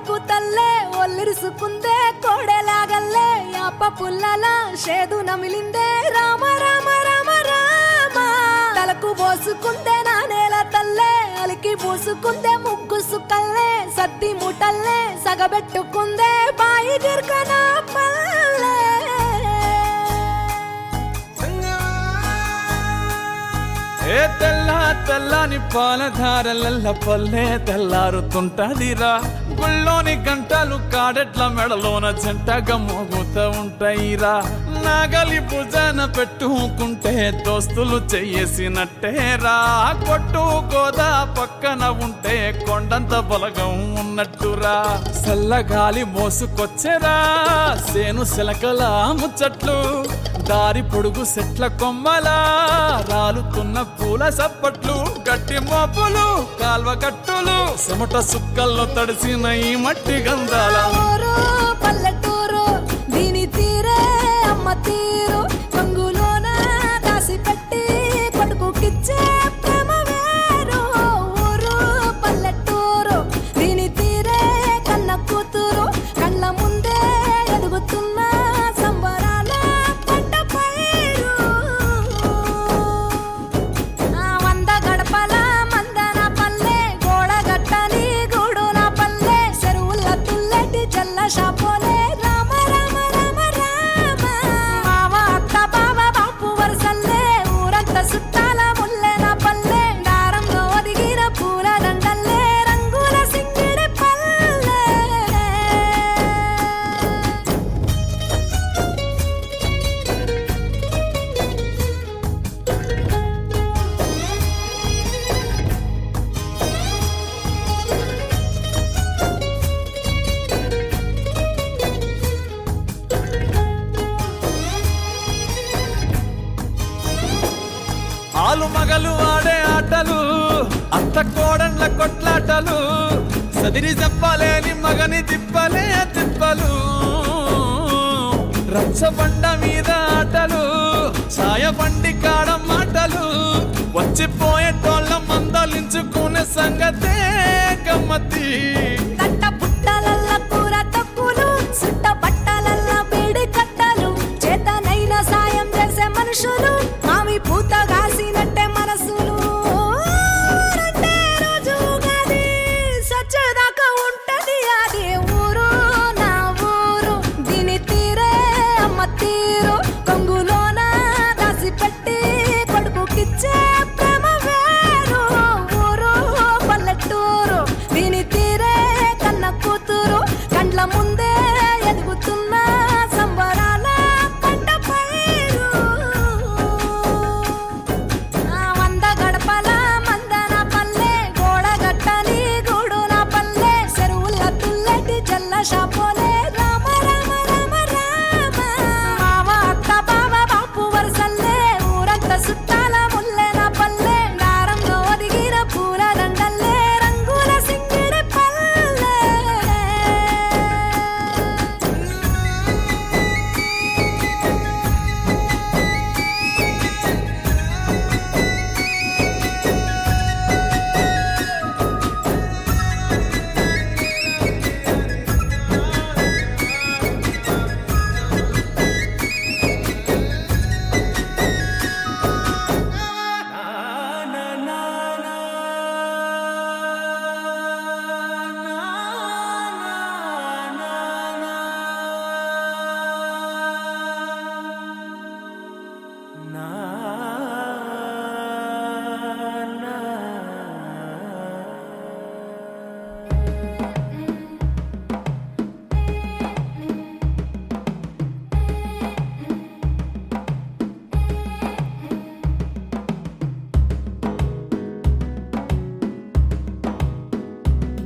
కొడుకు తల్లే ఒల్లిరుసుకుందే కోడెలాగల్లే యాప పుల్లల షేదు నమిలిందే రామ రామ రామ రామ తలకు పోసుకుందే నా నేల తల్లే అలికి పూసుకుందే ముగ్గు సుక్కల్లే సద్ది ముటల్లే సగబెట్టుకుందే బాయి గిర్కన పల్లె ఏ తెల్ల తెల్లని పాలధారలల్ల పల్లె తెల్లారుతుంటదిరా గుళ్ళోని గంటలు కాడెట్ల మెడలోన జంటగా మోగుతూ ఉంటాయిరా నాగలి భుజాన పెట్టుకుంటే దోస్తులు చెయ్యేసినట్టేరా కొట్టు గోదా పక్కన ఉంటే కొండంత బలగం ఉన్నట్టురా చల్లగాలి మోసుకొచ్చెరా సేను శిలకల ముచ్చట్లు దారి పొడుగు సెట్ల కొమ్మలా రాలుతున్న పూల సప్పట్లు గట్టి మోపులు కాల్వ కట్టులు చెమట సుక్కల్లో తడిసిన ఈ మట్టి గంధాల పల్లెటూరు దీని తీరే అమ్మ తీరు కొంగులోన దాసి పెట్టి కొడుకుకిచ్చే ప్రేమ వేరు ఊరు పల్లెటూరు దీని తీరే కన్న కూతురు కళ్ళ ముందే ఎదుగుతున్న సంబరాల పంట పైరు వంద గడపల మందన పల్లె గోడ గట్టని గూడు నా పల్లె చెరువుల తుల్లటి జల్ల షాపోలే రామ రామ రామ రామ మావ అత్త బావ బాపు వరసల్లే ఊరంత సుట్టాల ముల్లె నా పల్లె దారంలో ఒదిగిన పూల దండల్లే రంగుల సింగిడి పల్లె ఆలు మగలు ఆడే ఆటలు అత్త కోడన్ల కొట్లాటలు సదిరి చెప్పలేని మగని తిప్పలే తిప్పలు రచ్చబండ మీద ఆటలు ఛాయ బండి కాడ మాటలు వచ్చిపోయేటోళ్ళ మందలించుకునే సంగతే గమ్మతి కట్ట పుట్టలల్ల కూర తక్కులు సుట్ట పట్టలల్ల వేడి కట్టలు చేతనైన సాయం చేసే మనుషులు మామి పూత కాసినట్టే మనసులు రెండే రోజు ఉగాది సచ్చేదాకా ఉంటది అది ఊరు నా ఊరు దీని తీరే అమ్మ తీరు కొంగులోన దాసి పెట్టి కొడుకుకిచ్చే ప్రేమ వేరు ఊరు పల్లెటూరు దీని తీరే కన్న కూతురు కండ్ల ముందే ఎదుగుతున్న సంబరాల పంట పైరు వంద గడపల మందన పల్లె గోడ గట్టని గూడు నా పల్లె చెరువుల తుల్లటి జల్ల షాపోలే రామ రామ రామ రామ మావ అత్త బావ బాపు వరసల్లే ఊరంత సుట్టాల ముల్లె నా పల్లె దారంలో ఒదిగిన పూల దండల్లే రంగుల సింగిడి పల్లె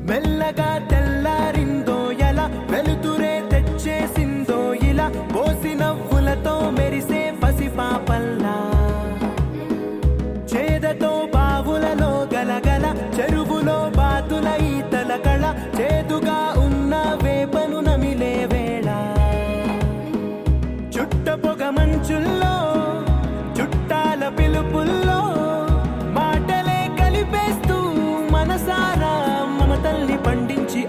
మెల్లగా తెల్లారిందో ఎలా వెలుతురే తెచ్చేసిందో ఇలా పోసి నవ్వులతో మెరిసే పసిపాపల్లా చేదతో బావులలో గలగల చెరువులో బాతుల ఈతల కళ చేదుగా ఉన్న వేపను నమిలే వేళ చుట్ట పొగ మంచుల్లో చుట్టాల పిలుపుల్లో మాటలే కలిపేస్తూ మనసారా మమతల్ని పండించి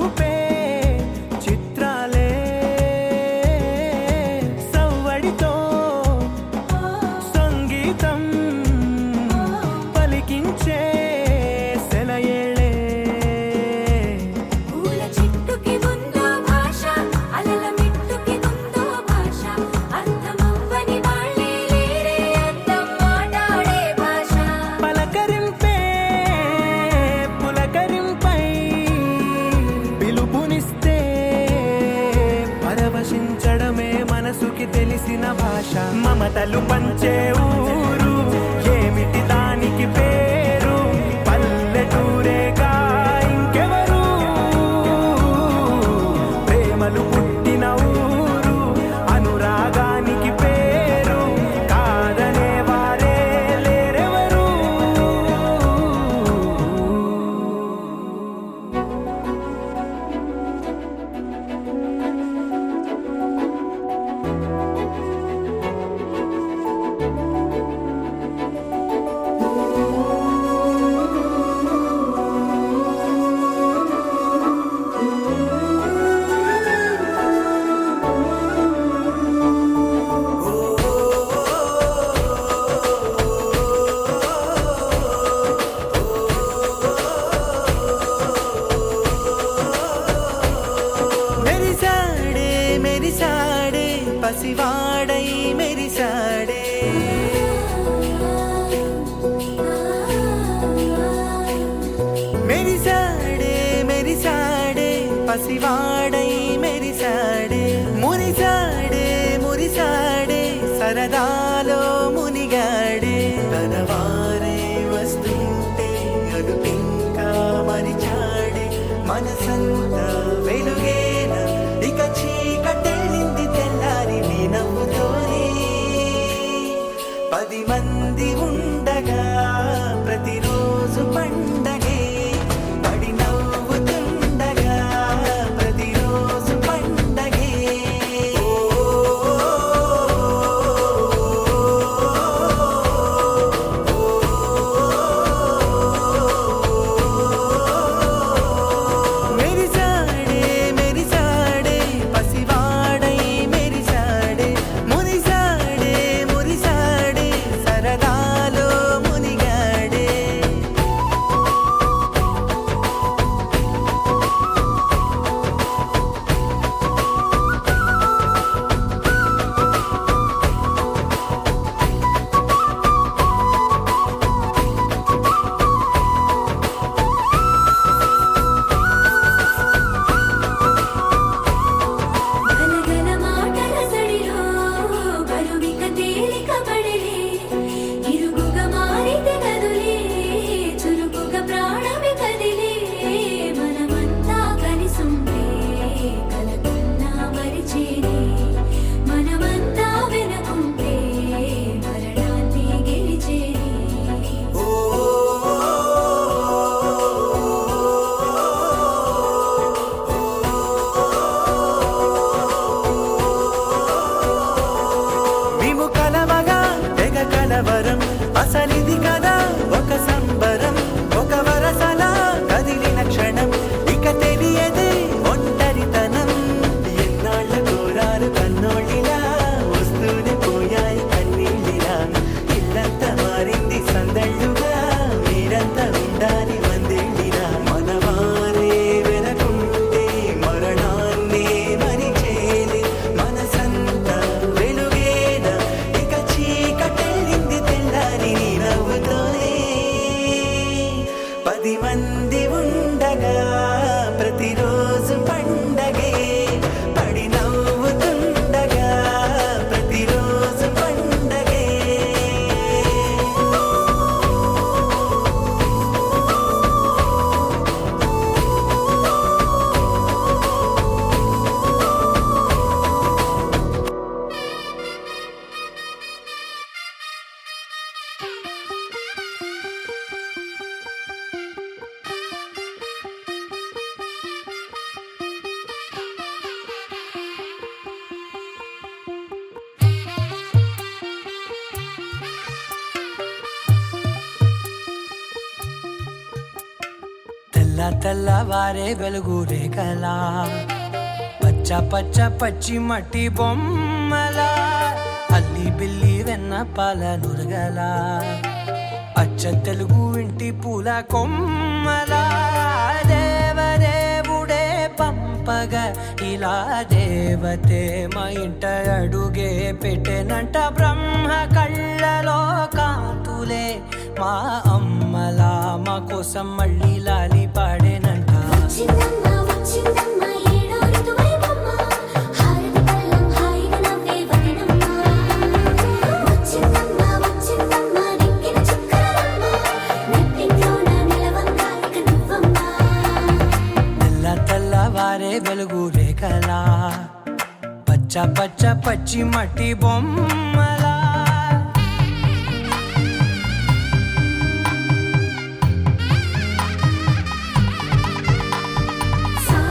చూపే చిత్రాలే సవ్వడితో సంగీతం పలికించే సెలయేళే పూల చెట్టుకి ఉందో భాష అలల మిట్టుకి ఉందో భాష అర్థమవ్వని వాళ్ళే లేరే అర్థం మాట్లాడే భాష పలకరింపే పులకరింపై పిలుపునిస్తే పరవశించడమే మనసుకి తెలిసిన భాష మమతలు పంచే ఊరు ఏమిటి దానికి పేరు పల్లెటూరేగా ఇంకెవరు ప్రేమలు పుట్టిన ఊరు అనురాగానికి పేరు కాదనే వారే లేరెవరు మెరిసాడే మెరిసాడే పసివాడై మెరిసాడే మెరిసాడే మెరిసాడే పసివాడై మెరిసాడే మురిసాడే మురిసాడే సరదాలో మునిగాడే తనవారే వస్తుంటే అదుపింకా మరిచాడే మనసంతా వెలుగేన ఇక చీకటెళ్ళింది తెల్లారి నీ నవ్వుతోనే 10 మంది ఉండగా ప్రతిరోజు పండగే పడి నవ్వుతుండగా ప్రతిరోజు పండగే మెరిసాడే మెరిసాడే పసివాడై మెరిసాడే మురిసాడే మురిసాడే సరదాలో మునిగాడే గనగన మాటల సడిలో బరువిక తేలిక పడలే ఇరుగుగా మారితే కదులే చురుకుగా ప్రాణమి కదిలే మనమంతా కలిసుంటే కలకున్నా మరిచేనే మనమంతా వెనకుంటే మరణాన్ని గెలిచేనే మేము కలవగా తెగ కలవరం అసలిది కదా ఒక సంబరం ఒక వరసలా కదిలిన క్షణం ఇక తెలియదే ఒంటరితనం ఎన్నాళ్ళ కోరారు కన్నోళ్ళిలా వస్తూనే పోయాయి కన్నీళ్ళిలా ఇల్లంతా మారింది సందళ్ళుగా మీరంతా ఉండాలి వందేళ్ళిలా మనవారే వెనకుంటే మరణాన్నే మరిచేలే మనసంతా వెలుగేన ఇక చీకటెళ్ళింది తెల్లారి నీ నవ్వుతోనే 10 మంది ఉండగా ప్రతిరోజు పండగే పడి నవ్వుతుండగా ప్రతిరోజు పండగే తెల్లవారే వెలుగు రేఖలా పచ్చ పచ్చ పచ్చి మట్టి బొమ్మలా అల్లి బిల్లి వెన్న పాల నురగలా అచ్చ తెలుగు ఇంటి పూల కొమ్మలా దేవదేవుడే పంపగా ఇలా దేవతే మా ఇంట అడుగే పెట్టెనంట బ్రహ్మ కళ్ళలో కాంతులే మా అమ్మలా మా కోసం మళ్ళీ లాలి పాడేనంట వచ్చిందమ్మ వచ్చిందమ్మ ఏడో ఋతువైవమ్మ హారతి పళ్ళం హాయిగా నవ్వే వదనమ్మ వచ్చిందమ్మ వచ్చిందమ్మ నెక్కిన చుక్కలమ్మ నెట్టింట్లోన నిలవంగా ఇక నువ్వమ్మ తెల్లవారే వెలుగు రేఖలా పచ్చ పచ్చ పచ్చి మట్టి బొమ్మలా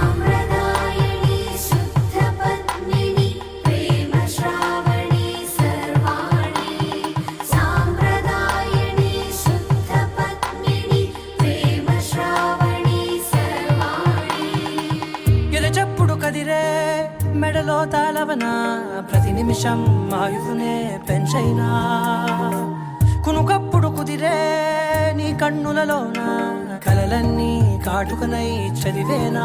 సామ్రదాయని శుద్ధ పద్మిని ప్రేమ శ్రావణి సర్వాణి సామ్రదాయని శుద్ధ పద్మిని ప్రేమ శ్రావణి సర్వాణి ఎరచప్పుడు కదిరే మెడలో తాళవన ప్రతి నిమిషం ఆయువునే పెంచైనా కునుకప్పుడు కుదిరే నీ కన్నులలోన కలలన్నీ కాటుకనై చదివేనా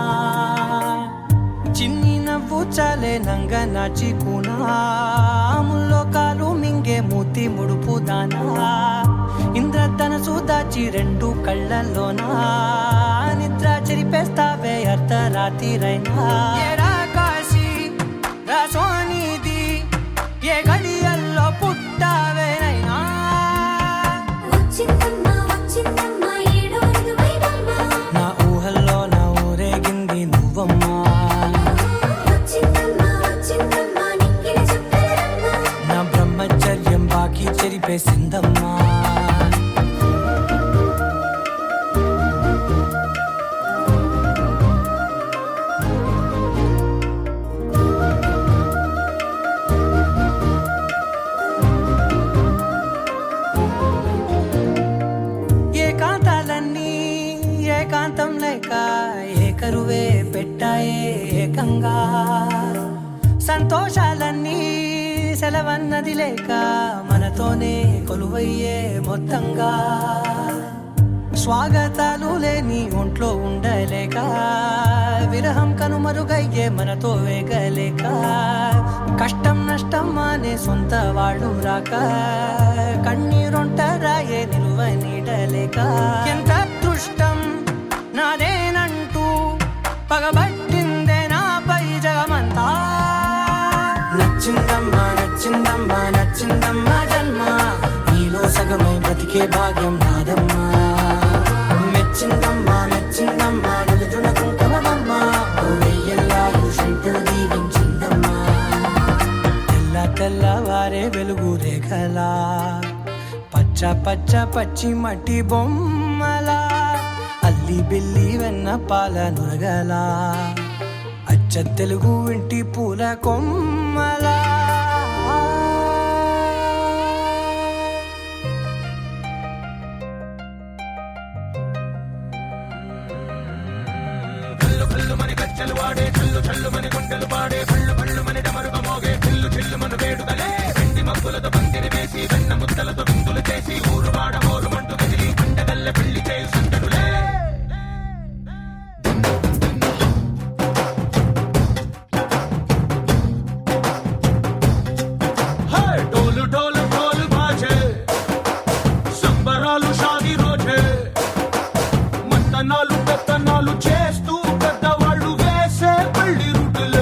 చిన్ని నవ్వు చాలే నంగ నాచి కూనాముల్లో కాలు మింగే మూతి ముడుపు దానా ఇంద్రధనసు దాచి రెండు కళ్ళల్లోనా నిద్ర చెరిపేస్తావే అర్ధరాత్రిరైనా ఏరా కాశీ రాసోనిది ఏ గడియల్లో పుట్టావేనైనా వచ్చిందమ్మ వచ్చిందమ్మ ఏడో ఋతువైవమ్మ నా ఊహల్లో నా ఊరేగింది నువ్వమ్మా వచ్చిందమ్మ వచ్చిందమ్మ నెక్కిన చుక్కలమ్మ నా బ్రహ్మచర్యం బాకీ చెరిపేసిందమ్మా ఏకాంతాలన్నీ ఏకాంతం లేక ఏకరువే పెట్టాయే ఏకంగా సంతోషాలన్నీ సెలవన్నది లేక మనతోనే కొలువయ్యే మొత్తంగా స్వాగతాలు లేని ఒంట్లో ఉండలేక విరహం కనుమరుగయ్యే మనతో వేగలేక కష్టం నష్టం అనే సొంత వాళ్ళు రాక కన్నీరొంటరాయే నిలువ నీడలేక ఎంత అదృష్టం నాదేనంటూ పగబట్టిందే నాపై జగమంతా నచ్చిందమ్మా నచ్చిందమ్మా నచ్చిందమ్మా జన్మ నీలో సగమై బ్రతికే భాగ్యం నాదమ్మా మెచ్చిందమ్మా మెచ్చిందమ్మా నిలుచున కుంకుమమ్మా వెయ్యల్లాగు శంకులు దీవించిందమ్మా తెల్లవారే వెలుగు రేఖలా పచ్చ పచ్చ పచ్చి మట్టి బొమ్మలా అల్లి బిల్లి వెన్న పాల నురగలా అచ్చ తెలుగు ఇంటి పూల కొమ్మలా డోలు డోలు డోలు బాజే సంబరాలు షాది రోజే మంతనాలు పెత్తనాలు చేస్తూ పెద్దవాళ్ళు వేసే పెళ్లి రుటులే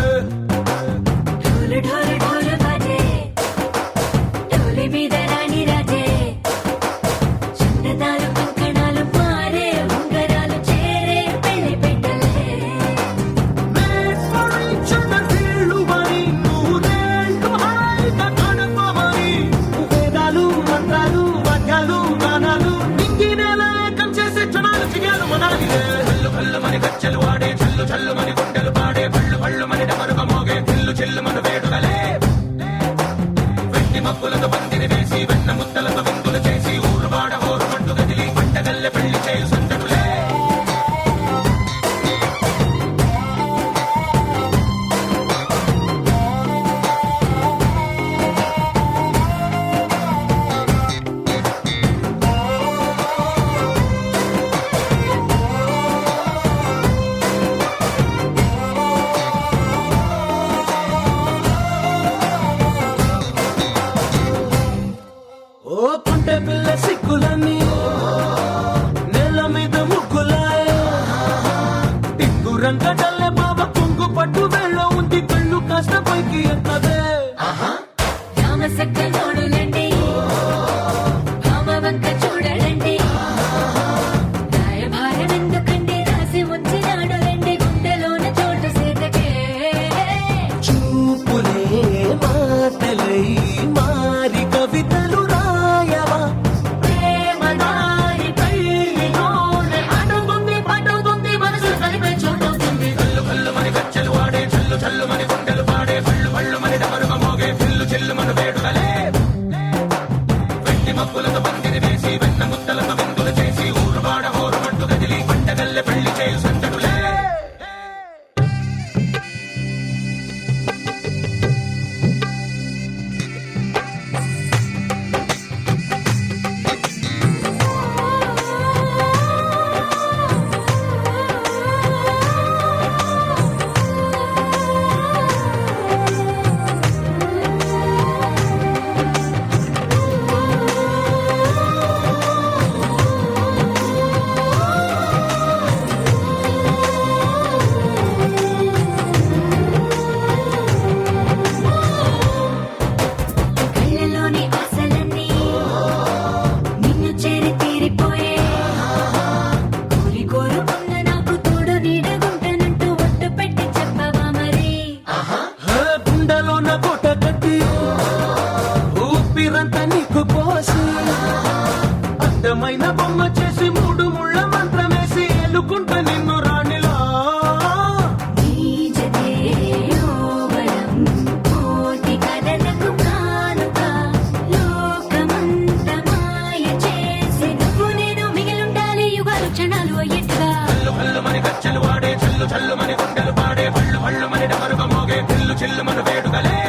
ఇదిగో ఎట్టుగా హల్లు హల్లు మని గజ్జలు వాడే చల్లు చల్లు మని గుండెలు పాడే పళ్ళు పళ్ళు మని డమరుగ మోగే పిల్లు చిల్లు మన వేడుకలే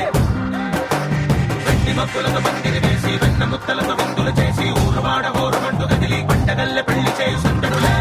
వెండి మబ్బులతో పందిరి వేసి వెన్న ముత్తలతో విందులు చేసి ఊరువాడ ఊరుమంటూ కదిలి పంటగల్లె పెళ్లి చేయు సందడులే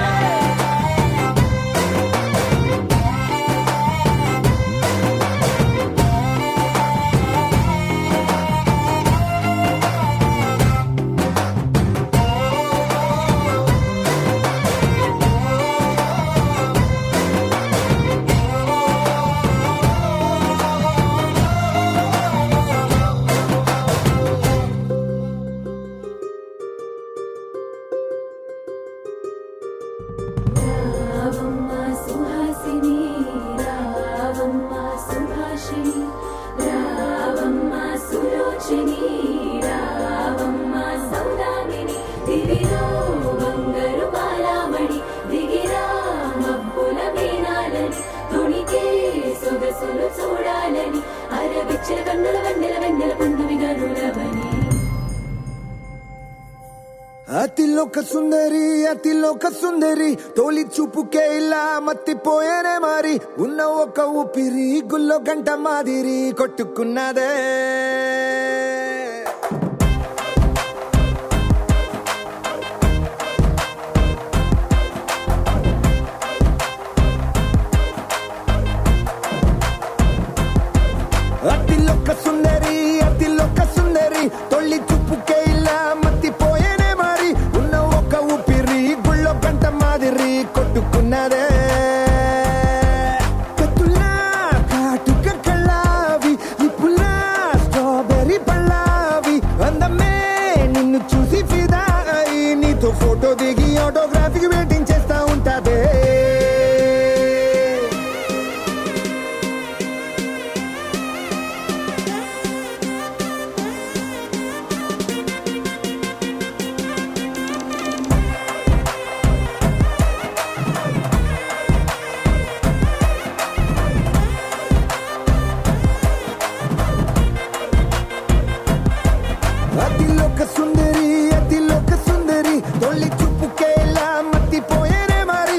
రావమ్మ సుహాసిని రావమ్మ సుభాషిణి రావమ్మ సులోచని రావమ్మ సౌదామిని దివిలో బంగారు బాలామణి దిగిరా మబ్బుల మేనాలని తొణికే సొగసులు చూడాలని అరవిచ్చిన కన్నుల వెన్నెల వెన్నెల పున్నమి గనులవని అతిలోక సుందరి తోలి చూపుకే ఇలా మత్తిపోయేనే మారి ఉన్న ఒక ఊపిరి గుల్లో గంట మాదిరి కొట్టుకున్నదే అతిలోక సుందరి తొలి చూపుకే ఇలా మత్తిపోయేనే మారి ఉన్న ఒక ఊపిరి గుళ్ళో గంట మాదిరి కొట్టుకున్నదే కత్తులా కాటుక కళ్ళావి ఇప్పులా స్ట్రాబెర్రీ పళ్ళావి అందమే నిన్ను చూసి ఫిదా అయి నీతో ఫోటో దిగి ఆటోగ్రాఫీకి వెయిటింగ్ చేస్తా ఉంటాదే అతిలోక సుందరి తొలి చూపుకే ఇలా మత్తిపోయేనే మారి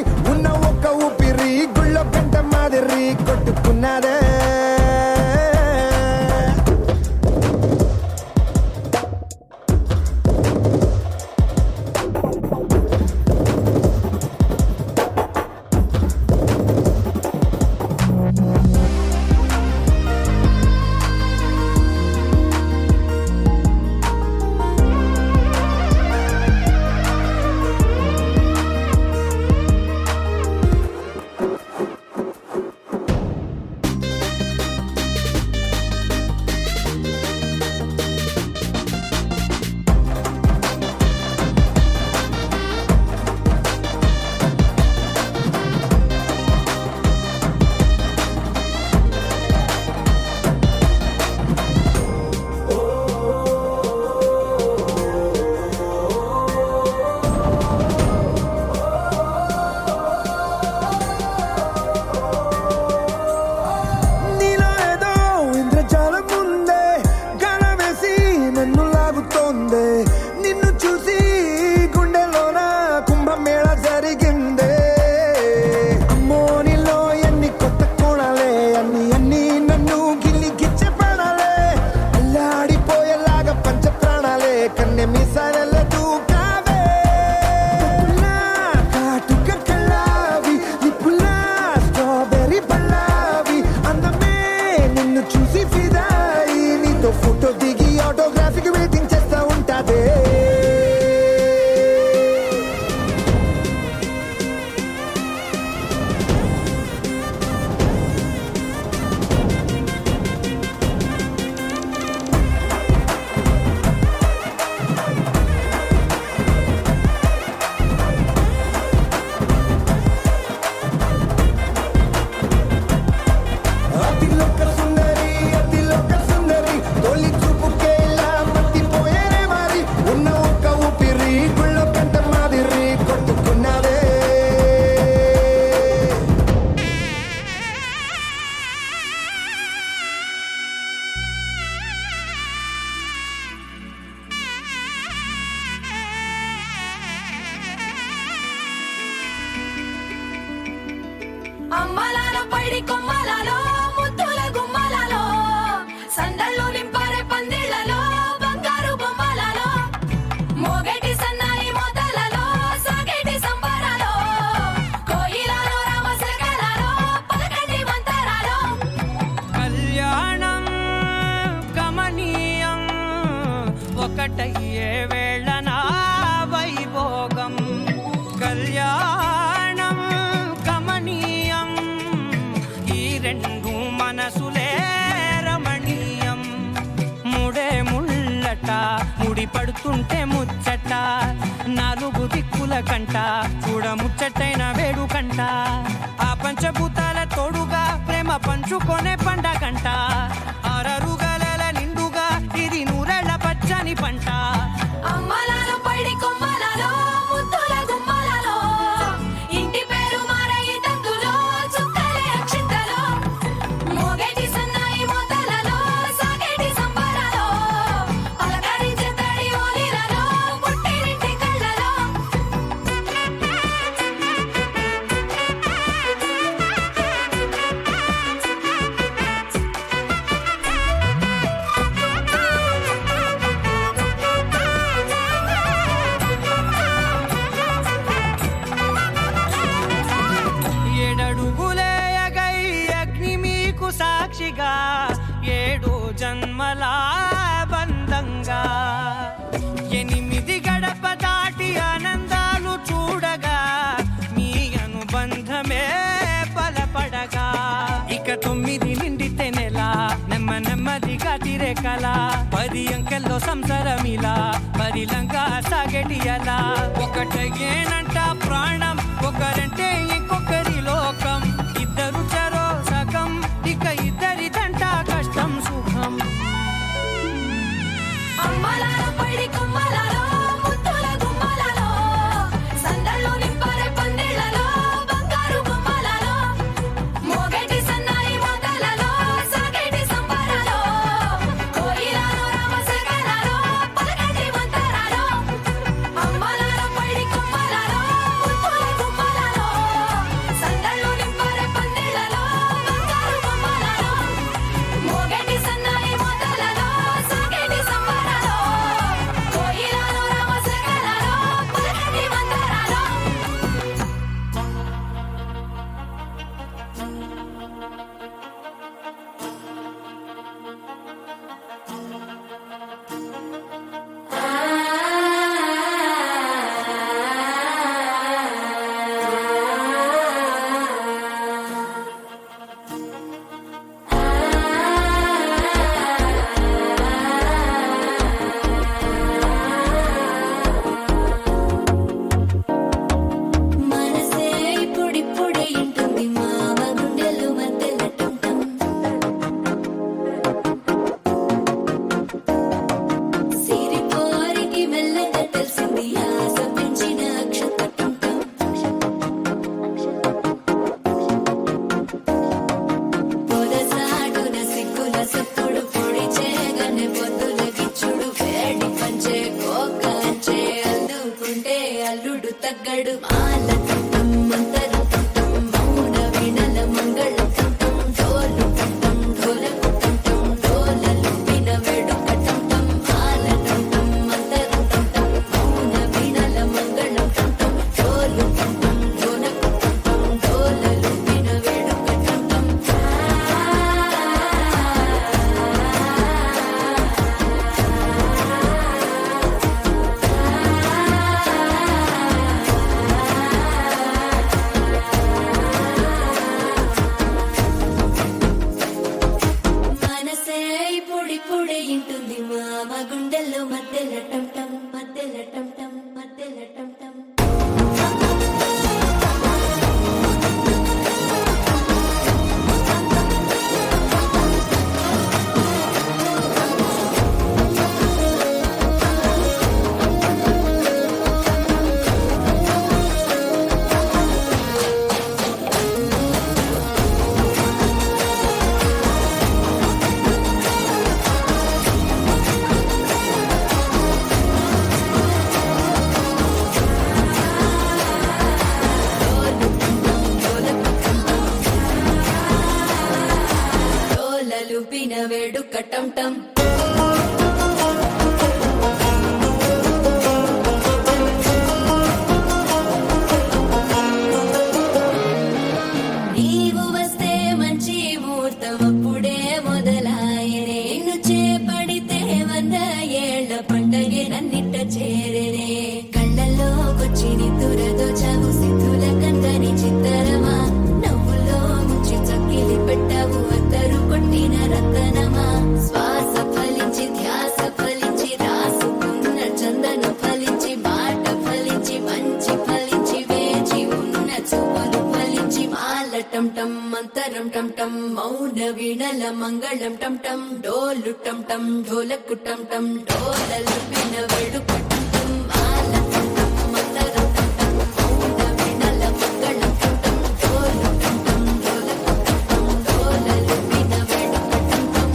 అమ్మలాలో పైడి కొమ్మలలో ముద్దుల గుమ్మలలో సందళ్ళు నింపారే పందిళ్లలో బంగారు బొమ్మలలో మోగేటి సన్నాయి మోతలలో సాగేటి సంబరాలో కోయిలలో రామశకలలో పలకటి మంతరాలో కళ్యాణం గమనీయం ఒకటయ్యే వేళ నా వైభోగం కళ్యాణం గమనీయం ఈ రెండు మనసులే రమణీయం ముడే ముళ్ళట ముడి పడుతుంటే ముచ్చట నాలుగు దిక్కుల కంట చూడ ముచ్చటైన వేడుకంట ఆ పంచభూతాల తోడుగా ప్రేమ పంచుకొనే పండగంట ఆరరుగల నిండుగా ఇది నూరెళ్ళ పచ్చని పంట అమ్మలాలో పైడి కొమ్మలలో ముద్దుల గుమ్మలలో ఇంటి పేరు మారయి తందులో చుక్కలే అక్షింతలో మోగేటి సన్నాయి మోతలలో సాగేటి సంబరాలో పలకరించే తడి ఓలిలలో పుట్టినింటి కళ్ళలో ఏడడుగులేయగై అగ్ని మీకు సాక్షిగా ఏడు జన్మల బంధంగా ఎనిమిది గడప దాటి ఆనందాలు చూడగా మీ అనుబంధమే బలపడగా ఇక 9 నిండితే నెల నెమ్మదిగా తిరే కల 10 అంకెల్లో సంసారమిలా పరిలంగా సాగేటి అలా ఒకటేనంట ప్రాణం ఒకరంటే ఇంకొకరి లోకం ఇద్దరు చరో సగం ఇక ఇద్దరిదంట కష్టం సుఖం అమ్మలాలో పైడి కొమ్మలలో ముద్దుల గుమ్మలలో సందళ్ళు నింపారే పందిళ్లలో బంగారు బొమ్మలలో మోగేటి సన్నాయి మోతలలో సాగేటి సంబరాలో కోయిలలో రామశకలలో పలకటి మంతరాలో అమ్మలాలో పైడి కొమ్మలలో ముద్దుల గుమ్మలలో టం టం నీవు వస్తే మంచి ముహూర్తం అప్పుడే మొదలాయనే నిన్ను చేపడితే 100 ఏళ్ల పండగే నన్నిట్ట చేరేనే కళ్ళల్లోకొచ్చి నిద్దురదో చావు సిద్ధుల కందని చిత్తరమా నవ్వులో ముంచి చక్కిలి పెట్టావు అత్తరు కొట్టిన రతనమా శ్వాస ఫలించి ధ్యాస ఫలించి రాసుకున్న చందను ఫలించి మాట ఫలించి మంచి ఫలించి వేచి ఉన్న చూపులు ఫలించి మాల టం టం మంతరం టం టం మౌన వీణల మంగళం టం టం డోలు టం టం ఢోలకు టం టం డోలలు విన వెడుకు టం టం మాల టం టం మంతరం టం టం మౌన వీణల మంగళం టం టం డోలు టం టం ఢోలకు టం టం డోలలు విన వెడుకు టం టం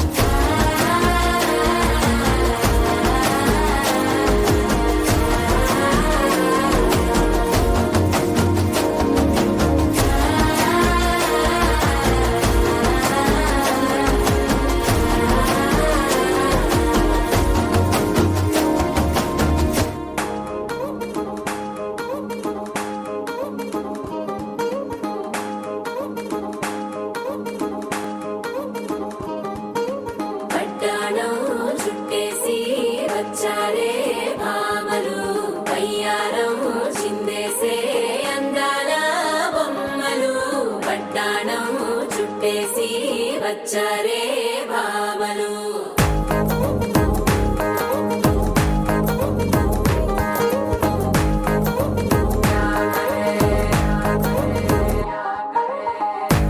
పట్టాణం చుట్టేసి వచ్చారే భామలు పయ్యారం చిందేసే అందాల బొమ్మలు పట్టాణం చుట్టేసి వచ్చారే భామలు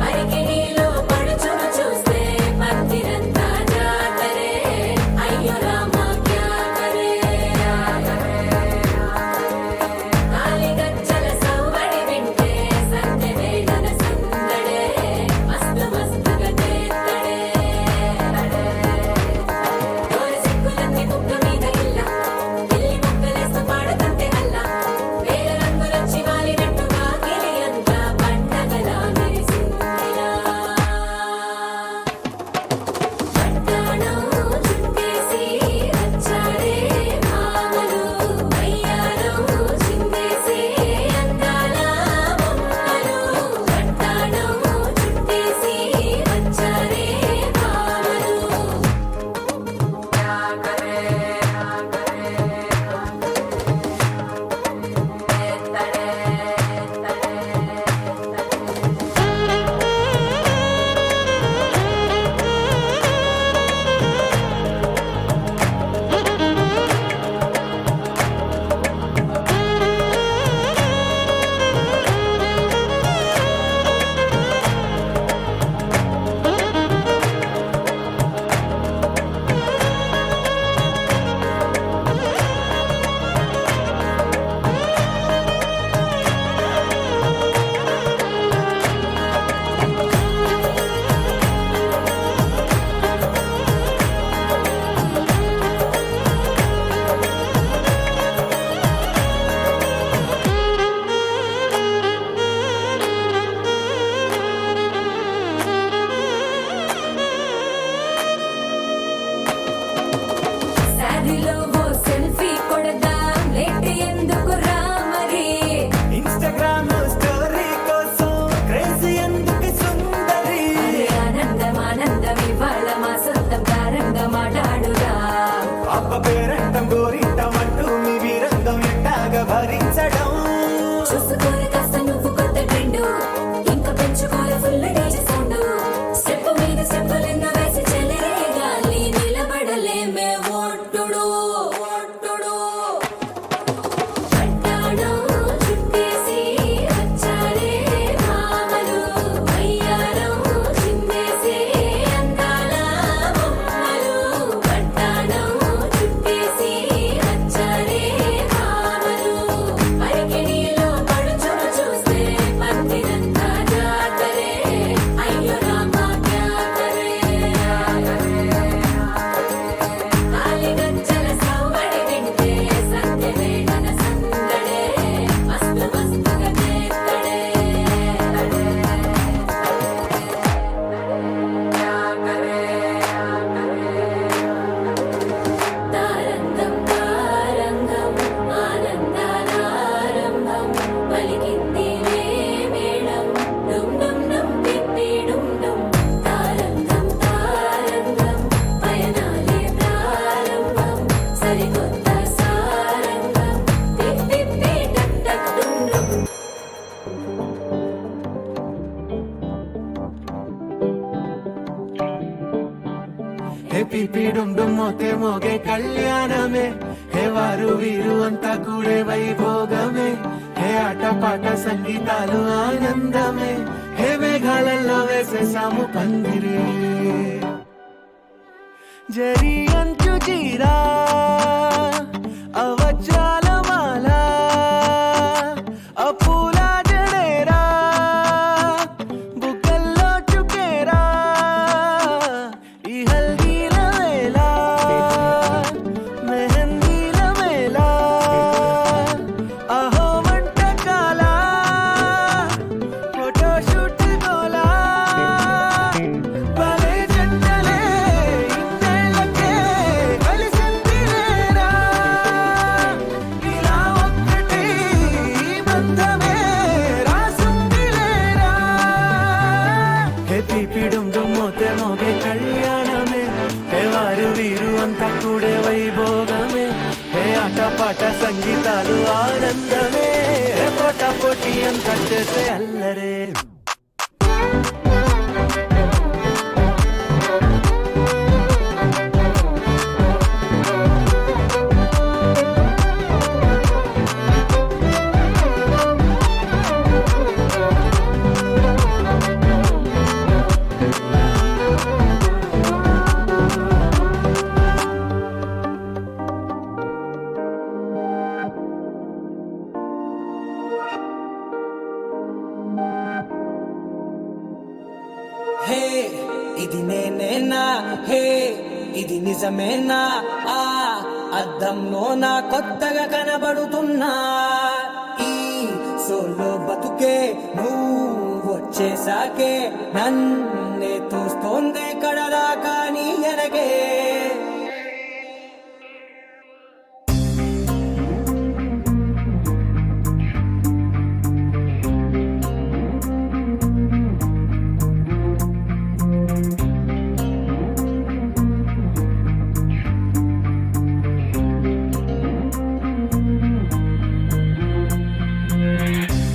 అరికిణీలో పడుచును చూస్తే పత్తిరంతా జాతరే అయ్యో రామ క్యా కరే కాలిగజ్జల సవ్వడి వింటే సందె వేళన సందడే మస్తు మస్తుగా చేత్తడే డోరి సిక్కులన్నీ కుక్క మీద ఇల్ల పిల్లి ముక్కలేస్త పాడతంటే అల్ల వేల రంగులొచ్చి వాలినట్టుగా గిలియంతా పండగలా మెరిసిందిరా పట్టాణం చుట్టేసి వచ్చారే భామలు పయ్యారం చిందేసే అందాల బొమ్మలు పట్టాణం చుట్టేసి వచ్చారే భామలు శారీలో ఓ సెల్ఫీ కొడదాం లేట్ ఎందుకు రా మరి ఇన్స్టాగ్రామ్ స్టోరీ కోసం క్రేజీ ఎందుకు సుందరి అరే ఆనందం ఆనందం ఇవాళ మా సొంతం కారంగా మాట్లాడురా అప్ప పేరంటం గోరింటం అంటూ మీ వీరంగం ఎట్టాగా భరించడం చూసుకోరు కాస్త నువ్వు కొత్త ట్రెండ్ ఇంకా పెంచుకోరు ఫుల్ డీజే సౌండ్ స్టెప్ మీద స్టెప్పులెన్నో వేసి చెలరే గాలి నిలబడలేమే ఒట్టుడు ఒట్టుడు పట్టాణం చుట్టేసి వచ్చారే భామలు పయ్యారం చిందేసే అందాల బొమ్మలు పట్టాణం చుట్టేసి వచ్చారే భామలు అరికిణీలో పడుచును చూస్తే పత్తిరంతా జాతరే పిపిడుండు మోతే మోగే కళ్యాణమే హే వారు వీరు అంతా కూడే వైభోగమే హే ఆటపాట సంగీతాలు ఆనందమే హే మేఘాలలో వేసేసాము పందిరి జరి అంచు చీరా అవచాల మాల అపూల జడేరా బుగ్గల్లో చుకేరా ఈ హల్దీల వేళ మెహందీల వేళ అహో వంటకాల ఫోటోషూట్ గోలా భలే జంటలే ఇన్నేళ్ళకే కలిసిందిలేరా ఇలా ఒక్కటి బంధమే రాసుందిలేరా హే పిపిడుం మోతే మోగే కళ్యాణమే హే వారు వీరు అంతా కూడే వైభోగమే హే ఆటపాట సంగీతాలు ఆనందమే హే పోటా పోటీ అంతా చేసే అల్లరే హే ఇది నేనేనా హే ఇది నిజమేనా ఆ అద్దంలో నా కొత్తగా కనబడుతున్నా ఈ సోలో బతుకే నువ్వు వచ్చేసాకే నన్నే తోస్తోందే కడదాకా నీ ఎనగే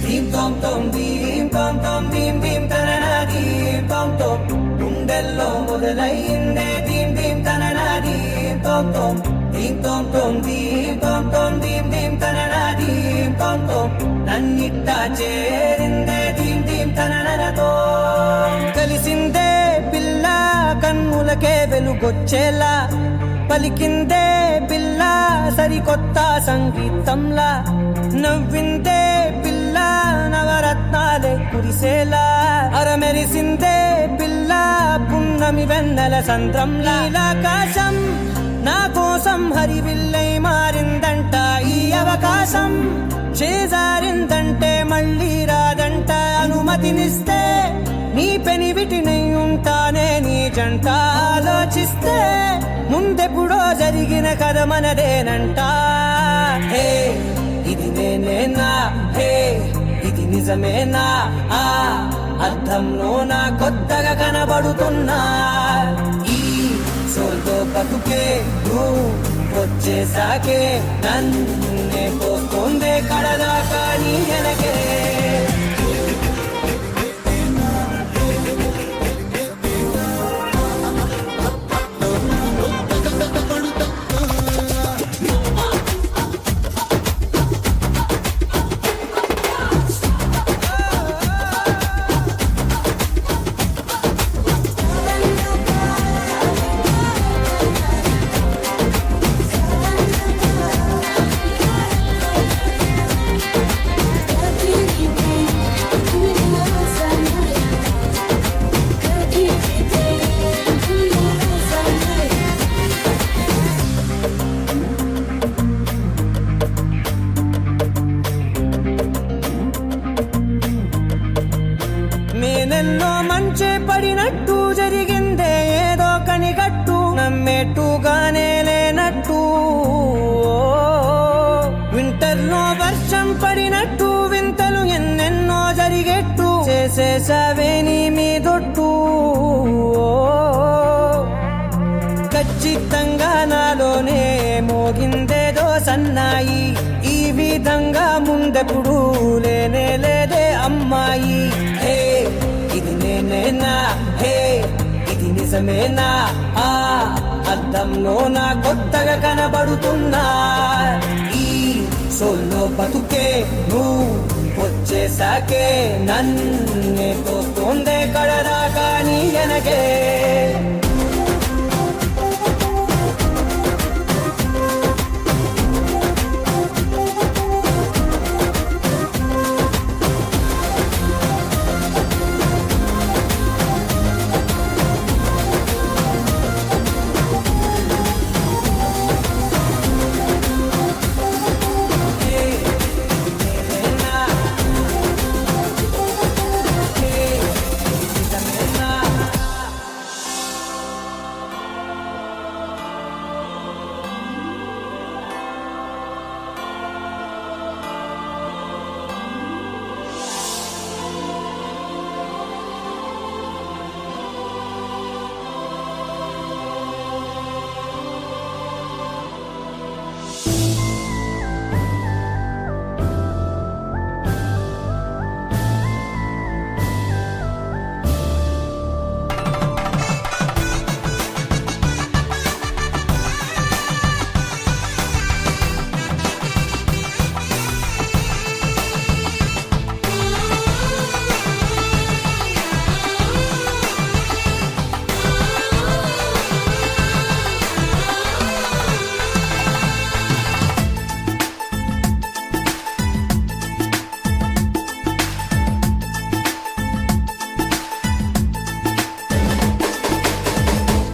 దీం తోం దీం దీం తననా దీం తోం గుండెల్లో మొదలైందే దీం దీం తననా దీం తోం దీం తోం దీం దీం తననా దీం తోం నన్నిట్టా చేరిందే దీం దీం తననతో కలిసిందే పిల్ల కన్నులకే వెలుగొచ్చేలా పలికిందే పిల్ల సరికొత్త సంగీతంలా నవ్విందే పిల్ల నవరత్నాలే కురిసేలా అరమెరిసిందే పిల్ల పున్నమి వెన్నెల సంద్రంలా ఆకాశం నా కోసం హరివిల్లై మారిందంట ఈ అవకాశం చేజారిందంటే మళ్ళీ రాదంట అనుమతినిస్తే నీ పెనివిటినై ఉంటానే నీ జంట ఆలోచిస్తే ముందెప్పుడో జరిగిన కథ మనదేనంట హే ఇది నేనేనా హే ఇది నిజమేనా ఆ అద్దంలో నా కొత్తగా కనబడుతున్నా ఈ సోల్తో బతుకే నువ్వు వచ్చేసాకే నన్నే పోతుందే కడదాకా నీ వెనకే నేనెన్నో మంచే పడినట్టు జరిగిందే ఏదో కనిగట్టు నమ్మేట్టుగానే లేనట్టు వింటర్లో వర్షం పడినట్టు వింతలు ఎన్నెన్నో జరిగేట్టు చేసేసావే నీ మీదొట్టు ఖచ్చితంగా నాలోనే మోగిందేదో సన్నాయి ఈ విధంగా ముందెప్పుడు లేనే లేదే అమ్మాయి హే ఇది నేనేనా హే ఇది నిజమేనా ఆ అద్దంలో నా కొత్తగా కనబడుతున్నా ఈ సోల్లో బతుకే నువ్వు వచ్చేసాకే నన్నే తోస్తోందే కడదాకా నీ వెనకే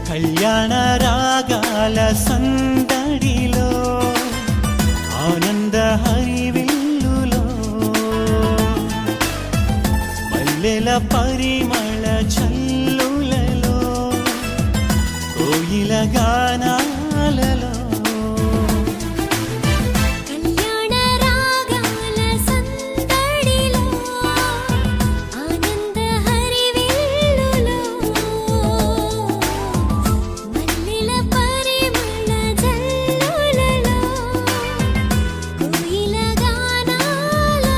కళ్యాణ రాగాల సందడిలో ఆనంద హరివిల్లులో మల్లెల పరిమళ చల్లులలో కోయిల గానాలలో కళ్యాణ రాగాల సందడిలో ఆనంద హరివిల్లులో మల్లెల పరిమళ జల్లులలో కోయిల గానాలలో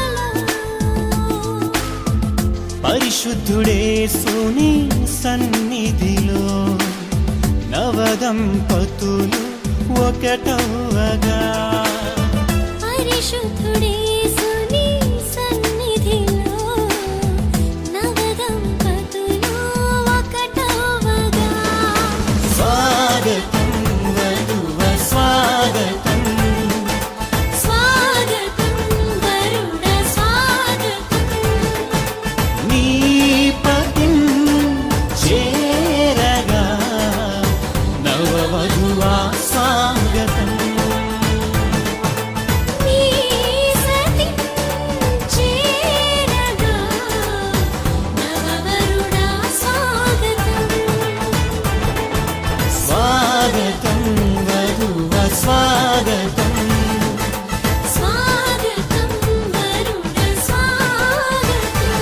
పరిశుద్ధుడే సుని సన్నిధిలో నవదంపతులు ఒకటవగా పరిశుద్ధుడే సుని సన్నిధిలో నవదంపతులు ఒకటవగా స్వాగతం వధువ స్వాగతం స్వాగతం వరుణ స్వాగతం నీ పతిం చేరగా నవవధువా స్వాగతం నీ సతి చేరగా నవవరుణ స్వాగతం స్వాగతం వధువ స్వాగతం స్వాగతం వరుణ స్వాగతం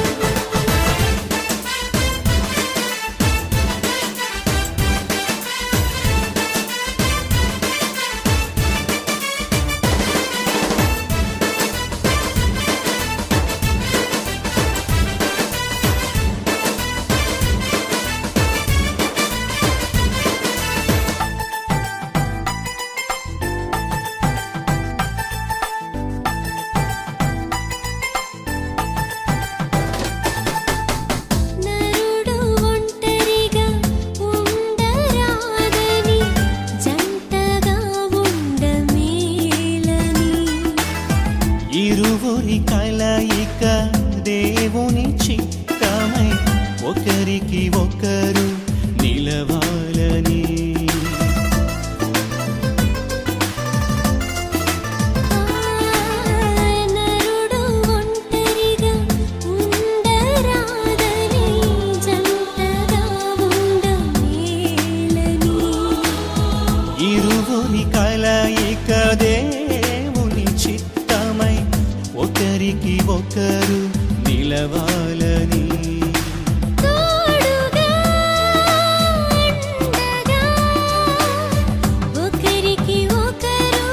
నరుడు ఒంటరిగా ఉండరాదని జంటగా ఉండమేలని ఇరువురి కలయిక దేవుని చిత్తమై ఒకరికి ఒకరు నిలవాలని నరుడు ఒంటరిగా ఉండరాదని జంటగా ఉండమేలని ఇరువురి కలయిక దేవుని చిత్తమై ఒకరికి ఒకరు నిలవాలని తోడుగా ఉండగా ఒకరికి ఒకరు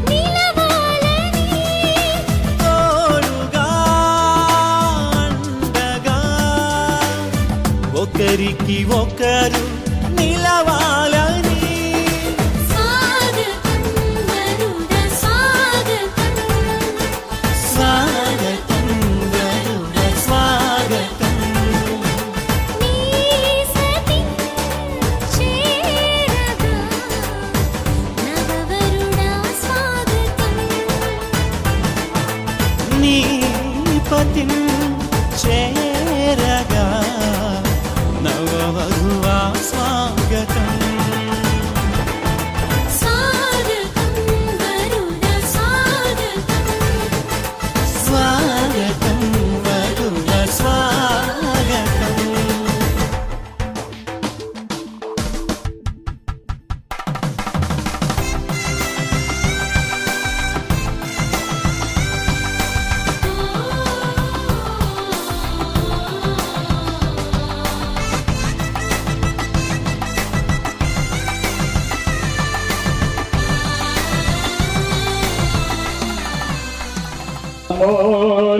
నిలవాలని తోడుగా అండగా ఒకరికి ఒకరు నిలవాలని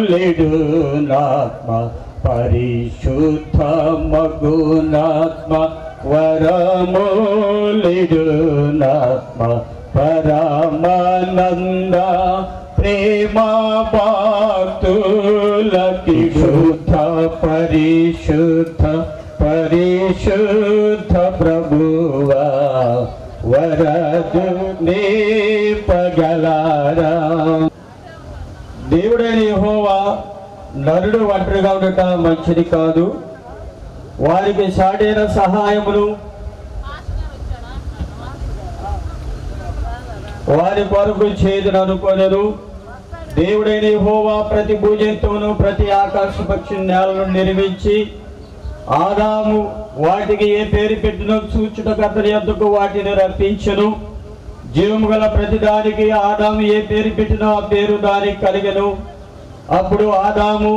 లిడునాత్మ పరిశుద్ధ మగునాత్మ వరములిడునాత్మ పరమానంద ప్రేమ భక్తులకి శుద్ధ పరిశుద్ధ పరిశుద్ధ ప్రభువా వరదు పగలారా. దేవుడైన యెహోవా నరుడు ఒంటరిగా ఉండట మంచిది కాదు, వారికి సాటైన సహాయమును వారి కొరకు చేదును అనుకొనెను. దేవుడైన యెహోవా ప్రతి భూజంతువును ప్రతి ఆకాశ పక్షి నేలను నిర్మించి ఆదాము వాటికి ఏ పేరు పెట్టినో చూచుటకు అతని యొద్దకు వాటిని రప్పించెను. జీవము గల ప్రతి దానికి ఆదాము ఏ పేరు పెట్టినో ఆ పేరు దానికి కలిగెను. అప్పుడు ఆదాము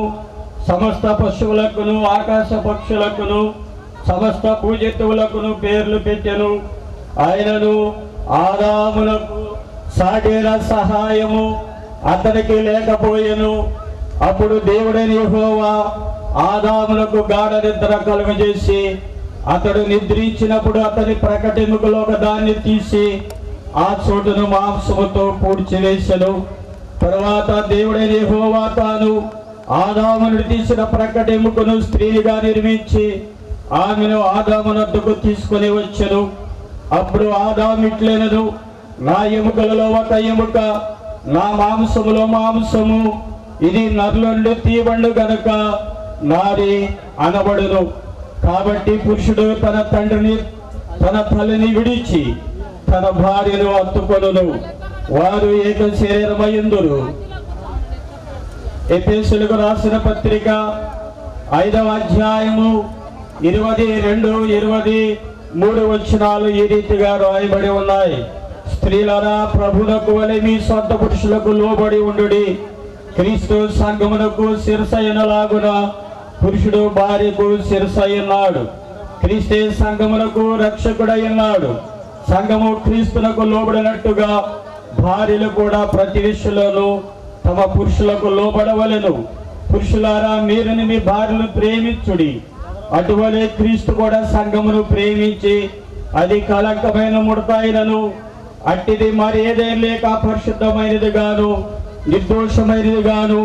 సమస్త పశువులకును ఆకాశ పక్షులకును సమస్త భూజంతువులకును పేర్లు పెట్టెను. ఆయనను ఆదామునకు సాటైన సహాయము అతనికి లేకపోయెను. అప్పుడు దేవుడైన యెహోవా ఆదామునకు గాఢ నిద్ర కలుగజేసి అతడు నిద్రించినప్పుడు అతని ప్రకటెముకలో ఒక దాన్ని తీసి ఆ చోటును మాంసముతో పూడ్చివేసెను. తరువాత దేవుడైన యెహోవా తాను ఆదామును తీసిన ప్రకటెముకను స్త్రీగా నిర్మించి ఆమెను ఆదామునొద్దకు తీసుకొని వచ్చెను. అప్పుడు ఆదాము ఇట్లనెను, నా ఎముకలలో ఒక ఎముక, నా మాంసములో మాంసము, ఇది నరులుండి తీవండు గనుక నాది అనబడును. కాబట్టి పురుషుడు తన తండ్రిని తన తల్లిని విడిచి తన భార్యను హత్తుకొనును, వారు ఏక శరీరమయుందురు. ఎఫెసీయులకు రాసిన పత్రిక 5వ అధ్యాయము 22, 23 వచనాలు ఈ రీతిగా రాయబడి ఉన్నాయి. స్త్రీలరా, ప్రభువునకు వలె మీ సొంత పురుషులకు లోబడి ఉండుడి. క్రీస్తు సంఘమునకు శిరసైనలాగున పురుషుడు భార్యకు శిరసైనాడు. క్రీస్తే సంఘమునకు రక్షకుడై ఉన్నాడు. సంఘము క్రీస్తునకు లోబడినట్టుగా భార్యలు కూడా ప్రతి విషయంలోనూ తమ పురుషులకు లోబడవలెను. పురుషులారా, మీరు మీ భార్యను ప్రేమించుడి. అటువలే క్రీస్తు కూడా సంఘమును ప్రేమించి అది కళంకమైన ముడతాయినను అట్టిది మరి ఏదైనా లేక పరిశుద్ధమైనది గాను నిర్దోషమైనది గాను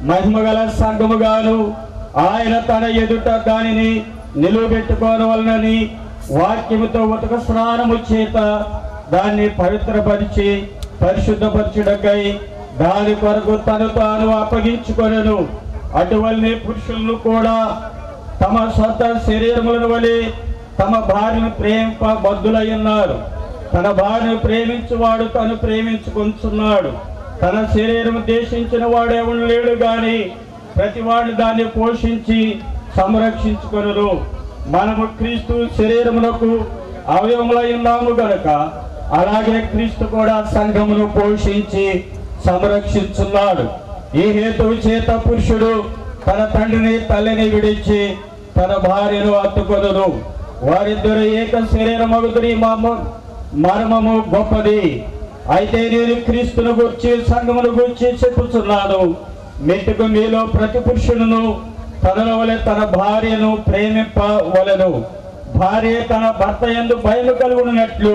మహిమగల సంఘము గాను ఆయన తన ఎదుట దానిని నిలువబెట్టుకోవలనని వాక్యముతో ఉతక స్నానము చేత దాన్ని పవిత్రపరిచి పరిశుద్ధపరచుటకై దాని కొరకు తను తాను అప్పగించుకొనెను. అటువలనే పురుషులను కూడా తమ సొంత శరీరములను వలె తమ భార్యను ప్రేమింప బద్ధులై ఉన్నారు. తన భార్యను ప్రేమించువాడు తను ప్రేమించుకొంచున్నాడు. తన శరీరం దేశించిన వాడేవాడు లేడు గాని ప్రతివాడు దాన్ని పోషించి సంరక్షించుకొనును. మనము క్రీస్తు శరీరమునకు అవయవములై ఉన్నాము గనుక అలాగే క్రీస్తు కూడా సంఘమును పోషించి సంరక్షించున్నాడు. ఈ హేతువు చేత పురుషుడు తన తండ్రిని తల్లిని విడిచి తన భార్యను హత్తుకొనును, వారిద్దరు ఏక శరీరమగుదురు. మర్మము గొప్పది. అయితే నేను క్రీస్తును గురించి సంఘమును గురించి చెప్పుచున్నాను. మెట్టుకు మీలో ప్రతి పురుషుడును తనల వలె తన భార్యను ప్రేమింపవలెను. భార్య తన భర్త యందు భయము కలుగునట్లు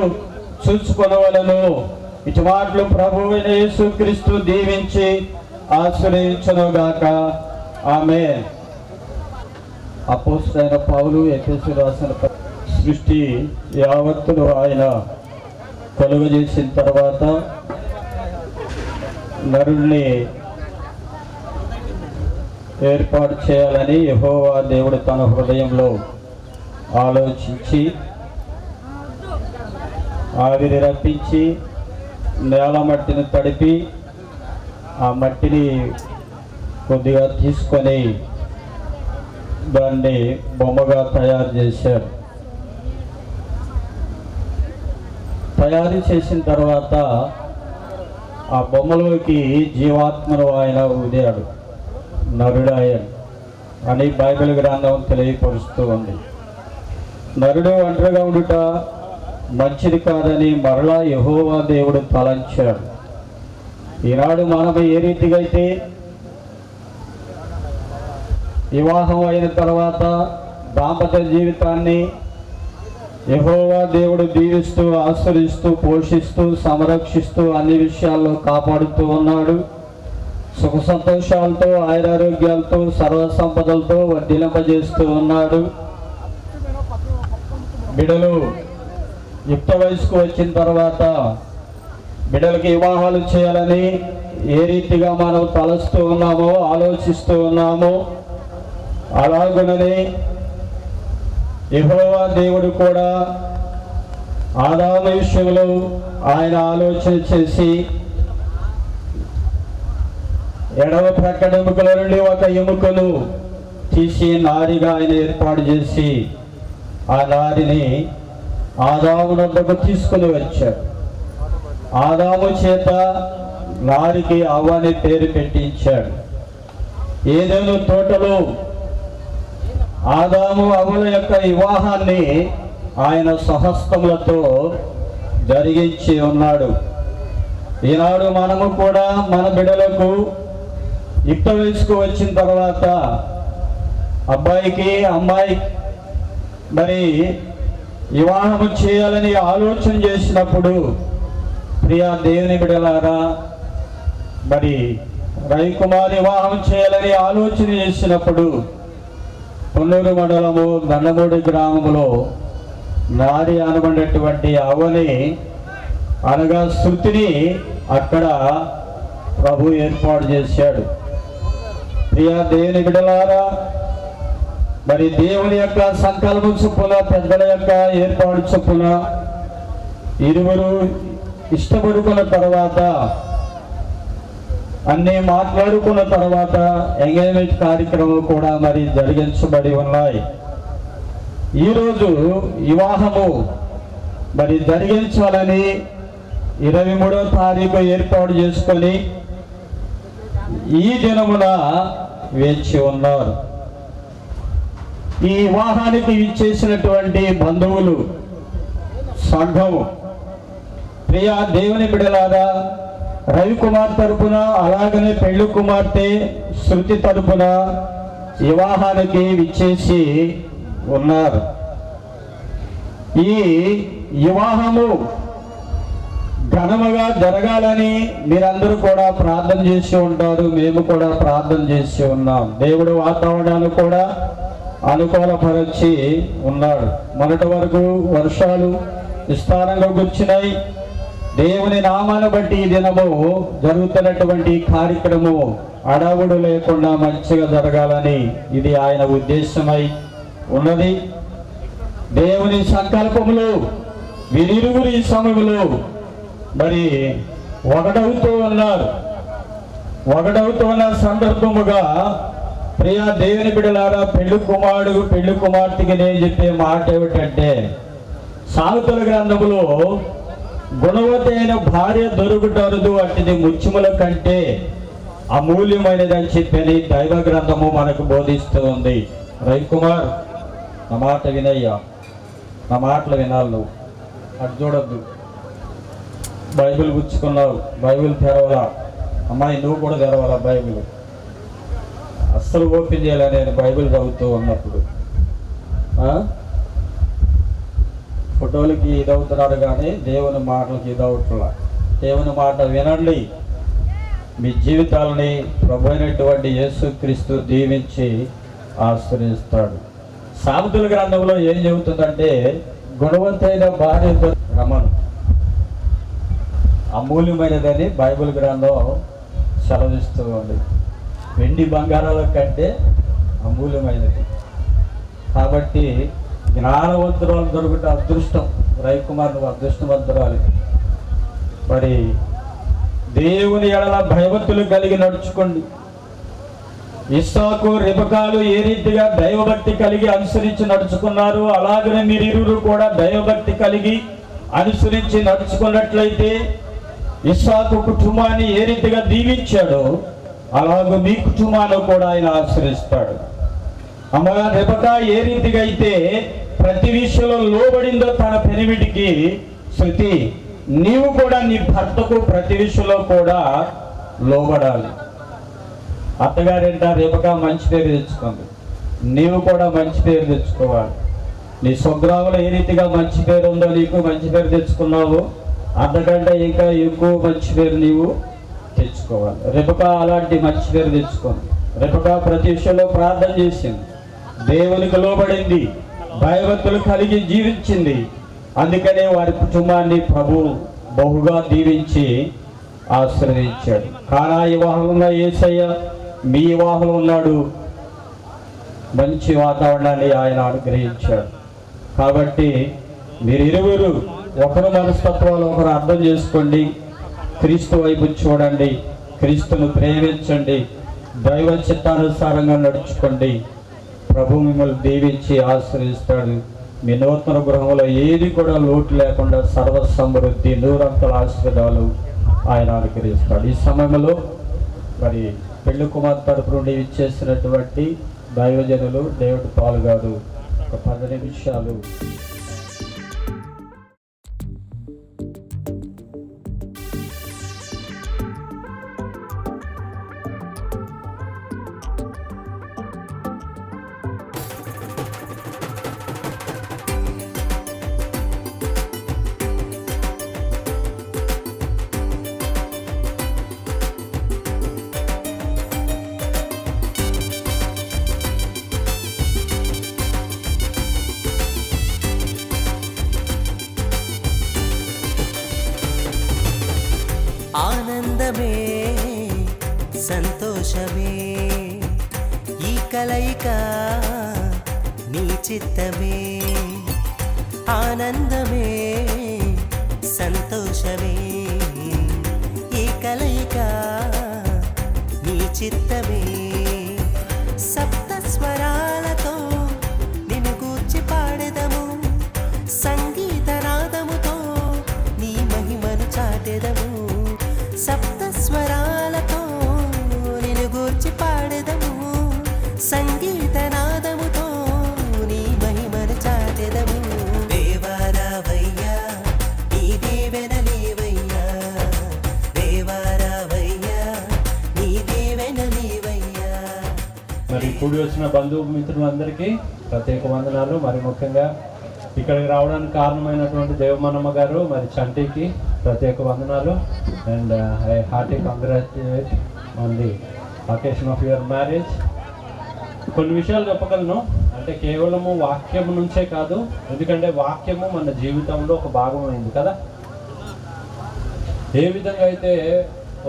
చూసుకొనవలెను. ఇటు మాటలు ప్రభువైన యేసుక్రీస్తు దీవించి ఆశ్రయించునుగాక. ఆమేన్. అపోస్తలుడైన పౌలు ఎఫెసీయులకు రాసిన సృష్టి యావత్తును ఆయన కలుగజేసిన తర్వాత నరుడిని ఏర్పాటు చేయాలని యెహోవా దేవుడు తన హృదయంలో ఆలోచించి ఆవిరి రప్పించి నేల మట్టిని తడిపి ఆ మట్టిని కొద్దిగా తీసుకొని దాన్ని బొమ్మగా తయారు చేశారు. తయారు చేసిన తర్వాత ఆ బొమ్మలోకి జీవాత్మను ఆయన ఊదాడు, నరుడాయన్ అని బైబిల్ గ్రంథం తెలియపరుస్తూ ఉంది. నరుడు ఒంటరిగా ఉండుట మంచిది కాదని మరలా యెహోవా దేవుడు తలంచాడు. ఈనాడు మనం ఏ రీతిగా అయితే వివాహం అయిన తర్వాత దాంపత్య జీవితాన్ని యెహోవా దేవుడు దీవిస్తూ, ఆశీర్వదిస్తూ, పోషిస్తూ, సంరక్షిస్తూ అన్ని విషయాల్లో కాపాడుతూ ఉన్నాడు. సుఖ సంతోషాలతో, ఆయురారోగ్యాలతో, సర్వ సంపదలతో వర్ధిలింపజేస్తూ ఉన్నాడు. బిడ్డలు యుక్త వయసుకు వచ్చిన తర్వాత బిడ్డలకి వివాహాలు చేయాలని ఏ రీతిగా మనం తలస్తూ ఉన్నామో, ఆలోచిస్తూ ఉన్నామో, అలాగుననే యెహోవా దేవుడు కూడా ఆదాము విషయంలో ఆయన ఆలోచన చేసి ఎడమ ప్రక్కన ఎముకల నుండి ఒక ఎముకను తీసి నారిగా ఆయన ఏర్పాటు చేసి ఆ నారిని ఆదాము వద్దకు తీసుకుని వచ్చాడు. ఆదాము చేత నారికి అవ్వ అని పేరు పెట్టించాడు. ఏదైనా తోటలో ఆదాము అవ్వల యొక్క వివాహాన్ని ఆయన స్వహస్తములతో జరిగించి ఉన్నాడు. ఈనాడు మనము కూడా మన బిడ్డలకు యుక్త వయసుకు వచ్చిన తర్వాత అబ్బాయికి అమ్మాయి మరి వివాహం చేయాలని ఆలోచన చేసినప్పుడు, ప్రియా దేవుని బిడ్డలారా, మరి రవికుమార్ వివాహం చేయాలని ఆలోచన చేసినప్పుడు పొన్నూరు మండలము దండమూడి గ్రామంలో నారి అనబడినటువంటి అవ్వని అనగా శృతిని అక్కడ ప్రభు ఏర్పాటు చేశాడు. ప్రియా దేవుని బిడ్డలారా, మరి దేవుని యొక్క సంకల్పం చొప్పున, పెద్దల యొక్క ఏర్పాటు చొప్పున ఇరువురు ఇష్టపడుకున్న తర్వాత, అన్నీ మాట్లాడుకున్న తర్వాత ఎంగేజ్మెంట్ కార్యక్రమం కూడా మరి జరిగించబడి ఉన్నాయి. ఈరోజు వివాహము మరి జరిగించాలని 23వ తారీఖు ఏర్పాటు చేసుకొని ఈ దినమున వేచి ఉన్నారు. ఈ వివాహానికి ఇచ్చేసినటువంటి బంధువులు, సంఘము, ప్రియా దేవుని బిడ్డలారా, రవికుమార్ తరపున అలాగనే పెళ్లి కుమార్తె శృతి తరపున వివాహానికి విచ్చేసి ఉన్నారు. ఈ వివాహము ఘనముగా జరగాలని మీరందరూ కూడా ప్రార్థన చేసి ఉంటారు. మేము కూడా ప్రార్థన చేసి ఉన్నాం. దేవుడు వాతావరణాన్ని కూడా అనుకూలపరిచి ఉన్నాడు. మొన్నటి వరకు వర్షాలు విస్తారంగా కూర్చున్నాయి. దేవుని నామాన్ని బట్టి ఈ దినము జరుగుతున్నటువంటి కార్యక్రమం అడవుడు లేకుండా మంచిగా జరగాలని ఇది ఆయన ఉద్దేశమై ఉన్నది. దేవుని సంకల్పములు వీరిరువురు ఈ సమయంలో మరి ఒకటవుతూ ఉన్నారు. ఒకటవుతూ ఉన్న సందర్భముగా ప్రియా దేవుని బిడ్డలారా, పెళ్లి కుమారుడు పెళ్లి కుమార్తెకి నేను చెప్పే మాట ఏమిటంటే, సామెతల గ్రంథములో గుణవతి అయిన భార్య దొరుకుటరుదు, అట్టిది ముత్యముల కంటే అమూల్యమైనదని చెప్పని దైవ గ్రంథము మనకు బోధిస్తూ ఉంది. రవికుమార్, నా మాట వినయ్యా, నా మాటలు వినాలి. నువ్వు అటు చూడద్దు. Bible గుచ్చుకున్నావు, Bible తెరవాలా. అమ్మాయి నువ్వు కూడా తెరవాలా బైబిల్. అస్సలు ఓపెన్ చేయాలి నేను బైబిల్ చదువుతూ ఉన్నప్పుడు. ఫోటోలకి ఇదవుతున్నారు కానీ దేవుని మాటలకి ఇదవుతున్నా. దేవుని మాట వినండి. మీ జీవితాలని ప్రభు అయినటువంటి యేసుక్రీస్తు దీవించి ఆశీర్వదిస్తాడు. సామెతల గ్రంథంలో ఏం చెబుతుందంటే, గుణవంతైన భార్య రమణ అమూల్యమైనదని బైబిల్ గ్రంథం సెలవిస్తూ ఉంది. వెండి బంగారాల కంటే అమూల్యమైనది. కాబట్టి జ్ఞానవంతురాలు దొరుకుట అదృష్టం. రవికుమార్, నువ్వు అదృష్టవంతురాలు. మరి దేవుని ఎడల భయభక్తులు కలిగి నడుచుకోండి. ఇస్సాకు రిబకాలు ఏ రీతిగా దైవభక్తి కలిగి అనుసరించి నడుచుకున్నారు, అలాగనే మీరిరువురు కూడా దైవభక్తి కలిగి అనుసరించి నడుచుకున్నట్లయితే ఇస్సాకు కుటుంబాన్ని ఏ రీతిగా దీవించాడో అలాగే మీ కుటుంబాన్ని కూడా ఆయన ఆశ్రయిస్తాడు. అమ్మగా రెబకా ఏ రీతిగా అయితే ప్రతి విషయంలో లోబడిందో తన పెనిమిటికి, శృతి నీవు కూడా నీ భర్తకు ప్రతి విషయంలో కూడా లోబడాలి. అత్తగారింట రెబకా మంచి పేరు తెచ్చుకుంది. నీవు కూడా మంచి పేరు తెచ్చుకోవాలి. నీ స్వగ్రామంలో ఏ రీతిగా మంచి పేరు ఉందో నీకు మంచి పేరు తెచ్చుకున్నావు, అంతకంటే ఇంకా ఎక్కువ మంచి పేరు నీవు తెచ్చుకోవాలి. రెబెకా అలాంటి మంచి పేరు తెచ్చుకుంది. రెబెకా ప్రతి విషయంలో ప్రార్థన చేసింది, దేవునికి లోబడింది, భయభక్తులు కలిగి జీవించింది. అందుకనే వారి కుటుంబాన్ని ప్రభువు బహుగా దీవించి ఆశీర్వదించాడు. కానా వివాహంలో యేసయ్య మీ వివాహంలో ఉన్నాడు, మంచి వాతావరణాన్ని ఆయన అనుగ్రహించాడు. కాబట్టి మీరిరువురు ఒకరు మనస్తత్వాలు ఒకరు అర్థం చేసుకోండి, క్రీస్తు వైపు చూడండి, క్రీస్తును ప్రేమించండి, దైవ చిత్తానుసారంగా నడుచుకోండి. ప్రభు మిమ్మల్ని దీవించి ఆశీర్వదిస్తాడు. మీ నూతన గృహంలో ఏది కూడా లోటు లేకుండా సర్వ సమృద్ధి నూరంతల ఆశీర్వాదాలు ఆయన అనుగ్రహిస్తాడు. ఈ సమయంలో మరి పెళ్లి కుమార్ తరపు నుండి ఇచ్చేసినటువంటి దైవజనులు దేవుడు పాలు గారు ఒక 10 నిమిషాలు ఆనందమే సంతోషమే ఈ కలయిక నీ చిత్తమే. ఆనందమే సంతోషమే ఈ కలయిక నీ చిత్తమే. సప్త స్వరాలతో నిన్ను గూర్చి పాడెదము, సంగీత నాదముతో నీ మహిమను చాటెదము. సప్త స్వరాలతో నిన్ను గూర్చి పాడెదము, సంగీత నాదముతో నీ మహిమను చాటెదము. దేవారావయ్యా నీ దేవెనలేవయ్యా, దేవారావయ్యా నీ దేవెనలేవయ్యా. మరి కూడి వచ్చిన బంధువు మిత్రులందరికీ ప్రత్యేక వందనాలు. మరి ముఖ్యంగా ఇక్కడికి రావడానికి కారణమైనటువంటి దేవమనమ్మ గారు మరి చంటికి ప్రత్యేక వందనాలు. And I hearty congratulate on the occasion of your marriage. కొన్ని విషయాలు చెప్పగలను, అంటే కేవలము వాక్యం నుంచే కాదు, ఎందుకంటే వాక్యము మన జీవితంలో ఒక భాగం అయింది కదా. ఏ విధంగా అయితే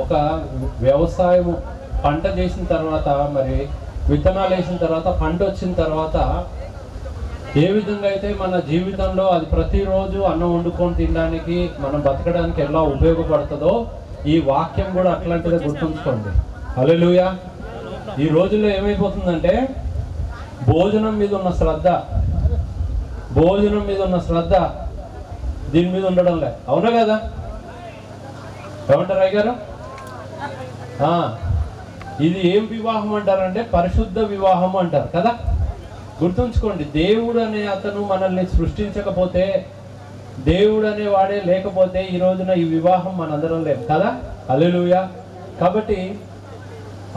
ఒక వ్యవసాయము పంట చేసిన తర్వాత, మరి విత్తనాలు వేసిన తర్వాత, పంట వచ్చిన తర్వాత ఏ విధంగా అయితే మన జీవితంలో అది ప్రతిరోజు అన్నం వండుకొని తినడానికి, మనం బతకడానికి ఎలా ఉపయోగపడుతుందో ఈ వాక్యం కూడా అట్లాంటిదే. గుర్తుంచుకోండి. హల్లెలూయా. ఈ రోజుల్లో ఏమైపోతుందంటే భోజనం మీద ఉన్న శ్రద్ధ దీని మీద ఉండడం లే. అవునా కదా? ఏమంటారు అయ్య గారు? ఇది ఏం వివాహం అంటారంటే పరిశుద్ధ వివాహం అంటారు కదా. గుర్తుంచుకోండి, దేవుడు అనే అతను మనల్ని సృష్టించకపోతే, దేవుడు అనే వాడే లేకపోతే ఈ రోజున ఈ వివాహం మనందరం లేదు కదా. హల్లెలూయా. కాబట్టి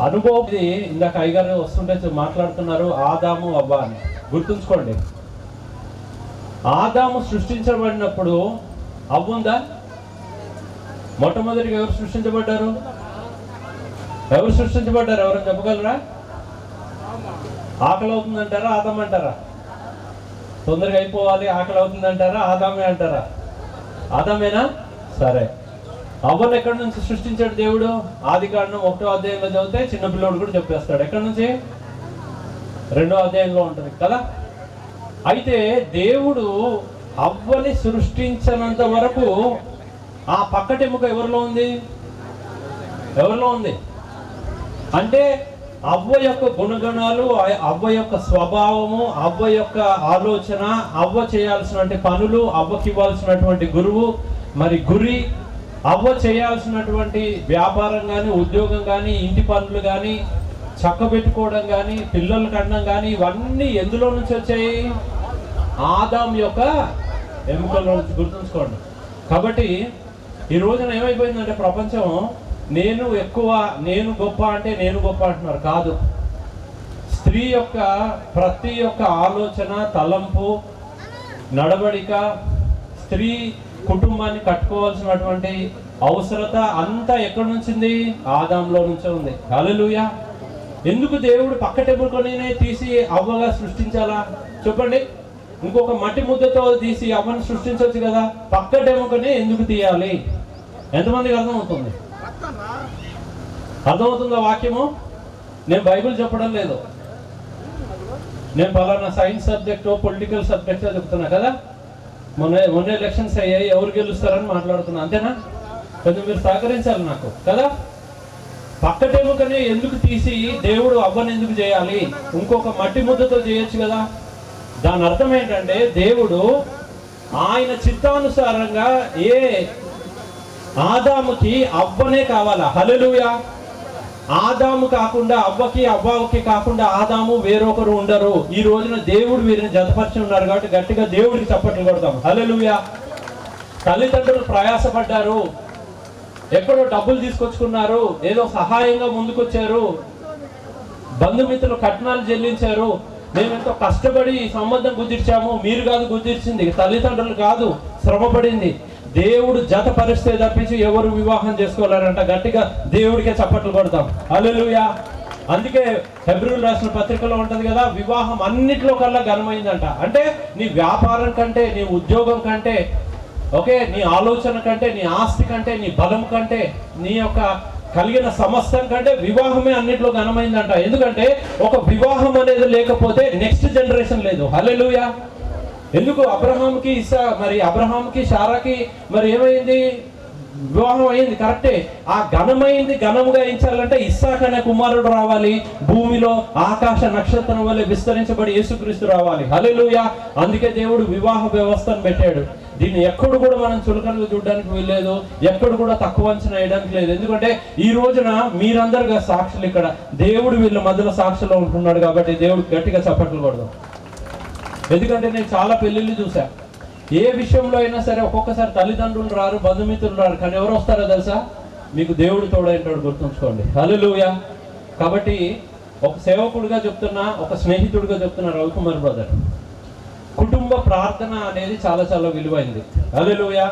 అనుభవం ఇందాక అయ్యగారు వస్తుంటే మాట్లాడుతున్నారు ఆదాము అవ్వ అని. గుర్తుంచుకోండి, ఆదాము సృష్టించబడినప్పుడు అవ్వుందా? మొట్టమొదటిగా ఎవరు సృష్టించబడ్డారు? ఎవరైనా చెప్పగలరా? ఆకలి అవుతుందంటారా, ఆదాం అంటారా? తొందరగా అయిపోవాలి, ఆకలి అవుతుందంటారా, ఆదామే అంటారా? ఆదామేనా? సరే. అవ్వను ఎక్కడి నుంచి సృష్టించాడు దేవుడు? ఆదికాండం 1వ అధ్యాయంలో చదివితే చిన్నపిల్లోడు కూడా చెప్పేస్తాడు. ఎక్కడి నుంచి? 2వ అధ్యాయంలో ఉంటుంది కదా. అయితే దేవుడు అవ్వని సృష్టించినంత వరకు ఆ పక్కటెముక ఎవరిలో ఉంది? అంటే అవ్వ యొక్క గుణగణాలు, అవ్వ యొక్క స్వభావము, అవ్వ యొక్క ఆలోచన, అవ్వ చేయాల్సినటువంటి పనులు, అవ్వకి ఇవ్వాల్సినటువంటి గురువు మరి గురి, అవ్వ చేయాల్సినటువంటి వ్యాపారం కానీ, ఉద్యోగం కానీ, ఇంటి పనులు కానీ, చక్కబెట్టుకోవడం కానీ, పిల్లలు కనడం కానీ, ఇవన్నీ ఎందులో నుంచి వచ్చాయి? ఆదాం యొక్క ఎముకల్లో నుంచి. గుర్తుంచుకోండి. కాబట్టి ఈ రోజున ఏమైపోయిందంటే ప్రపంచం నేను గొప్ప అంటే నేను గొప్ప అంటున్నారు. కాదు, స్త్రీ స్త్రీ యొక్క ప్రతి ఒక్క ఆలోచన, తలంపు, నడవడిక, స్త్రీ కుటుంబాన్ని కట్టుకోవాల్సినటువంటి అవసరత అంతా ఎక్కడి నుంచింది? ఆదాంలో నుంచే ఉంది. హల్లెలూయా. ఎందుకు దేవుడు పక్కటెముకనే తీసి అవ్వగా సృష్టించాలా చెప్పండి? ఇంకొక మట్టి ముద్దతో తీసి అవ్వను సృష్టించవచ్చు కదా, పక్కటెముకనే ఎందుకు తీయాలి? ఎంతమందికి అర్థమవుతుంది? అర్థమవుతుందా వాక్యము? నేను బైబిల్ చెప్పడం లేదు, నేను పలానా సైన్స్ సబ్జెక్టు, పొలిటికల్ సబ్జెక్ట్ చెప్తున్నా కదా. మొన్న ఎలక్షన్స్ అయ్యాయి, ఎవరు గెలుస్తారని మాట్లాడుతున్నా, అంతేనా? కొంచెం మీరు సహకరించాలి నాకు కదా. పక్కటెముకనే ఎందుకు తీసి దేవుడు అవ్వని ఎందుకు చేయాలి? ఇంకొక మట్టి ముద్దతో చేయొచ్చు కదా. దాని అర్థం ఏంటంటే దేవుడు ఆయన చిత్తానుసారంగా ఆదాముకి అవ్వనే కావాలా. హల్లెలూయా. ఆదాము కాకుండా అవ్వకి, అవ్వకి కాకుండా ఆదాము వేరొకరు ఉండరు. ఈ రోజున దేవుడు వీరిని జతపరిచి ఉన్నారు కాబట్టి గట్టిగా దేవుడికి చప్పట్లు కొడతాం. హల్లెలూయా. తల్లిదండ్రులు ప్రయాసపడ్డారు, ఎక్కడో డబ్బులు తీసుకొచ్చుకున్నారు, ఏదో సహాయంగా ముందుకొచ్చారు, బంధుమిత్రులు కట్నాలు చెల్లించారు, మేమెంతో కష్టపడి ఈ సంబంధం కుదిర్చాము. మీరు కాదు కుదిర్చింది, తల్లిదండ్రులు కాదు, శ్రమపడింది. దేవుడు జత పరిస్తే తప్పించి ఎవరు వివాహం చేసుకోలేరంట. గట్టిగా దేవుడికే చప్పట్లు కొడతాం. హల్లెలూయా. అందుకే హెబ్రీయులు రాసిన పత్రికలో ఉంటది కదా, వివాహం అన్నిట్లో కల్లా ఘనమైందంట. అంటే నీ వ్యాపారం కంటే, నీ ఉద్యోగం కంటే, ఓకే, నీ ఆలోచన కంటే, నీ ఆస్తి కంటే, నీ బలం కంటే, నీ యొక్క కలిగిన సమస్తం కంటే వివాహమే అన్నిట్లో ఘనమైందంట. ఎందుకంటే ఒక వివాహం అనేది లేకపోతే నెక్స్ట్ జనరేషన్ లేదు. హల్లెలూయా. ఎందుకు? అబ్రహాంకి శారాకి మరి ఏమైంది? వివాహం అయింది, కరెక్టే. ఆ ఘనమైంది ఘనముగా ఎంచాలంటే ఇస్సాక్ అనే కుమారుడు రావాలి, భూమిలో ఆకాశ నక్షత్రం వల్లే విస్తరించబడి యేసుక్రీస్తు రావాలి. హల్లెలూయా. అందుకే దేవుడు వివాహ వ్యవస్థను పెట్టాడు. దీన్ని ఎక్కడు కూడా మనం చులకనగా చూడడానికి వీల్లేదు, ఎక్కడు కూడా తక్కువ అంచనా వేయడానికి లేదు. ఎందుకంటే ఈ రోజున మీరందరుగా సాక్షులు, ఇక్కడ దేవుడు వీళ్ళ మధ్యలో సాక్షులు ఉంటున్నాడు కాబట్టి దేవుడు గట్టిగా చప్పట్లు కొడదాం. ఎందుకంటే నేను చాలా పెళ్లిళ్ళు చూసా, ఏ విషయంలో అయినా సరే ఒక్కొక్కసారి తల్లిదండ్రులు రారు, బంధుమిత్రులు రారు, కానీ ఎవరు వస్తారో తెలుసా? మీకు దేవుడు తోడైంటాడు, గుర్తుంచుకోండి. హల్లెలూయా. కాబట్టి ఒక సేవకుడిగా చెప్తున్నా, ఒక స్నేహితుడిగా చెప్తున్నా, రవికుమార్ బ్రదర్, కుటుంబ ప్రార్థన అనేది చాలా చాలా విలువైంది. హల్లెలూయా.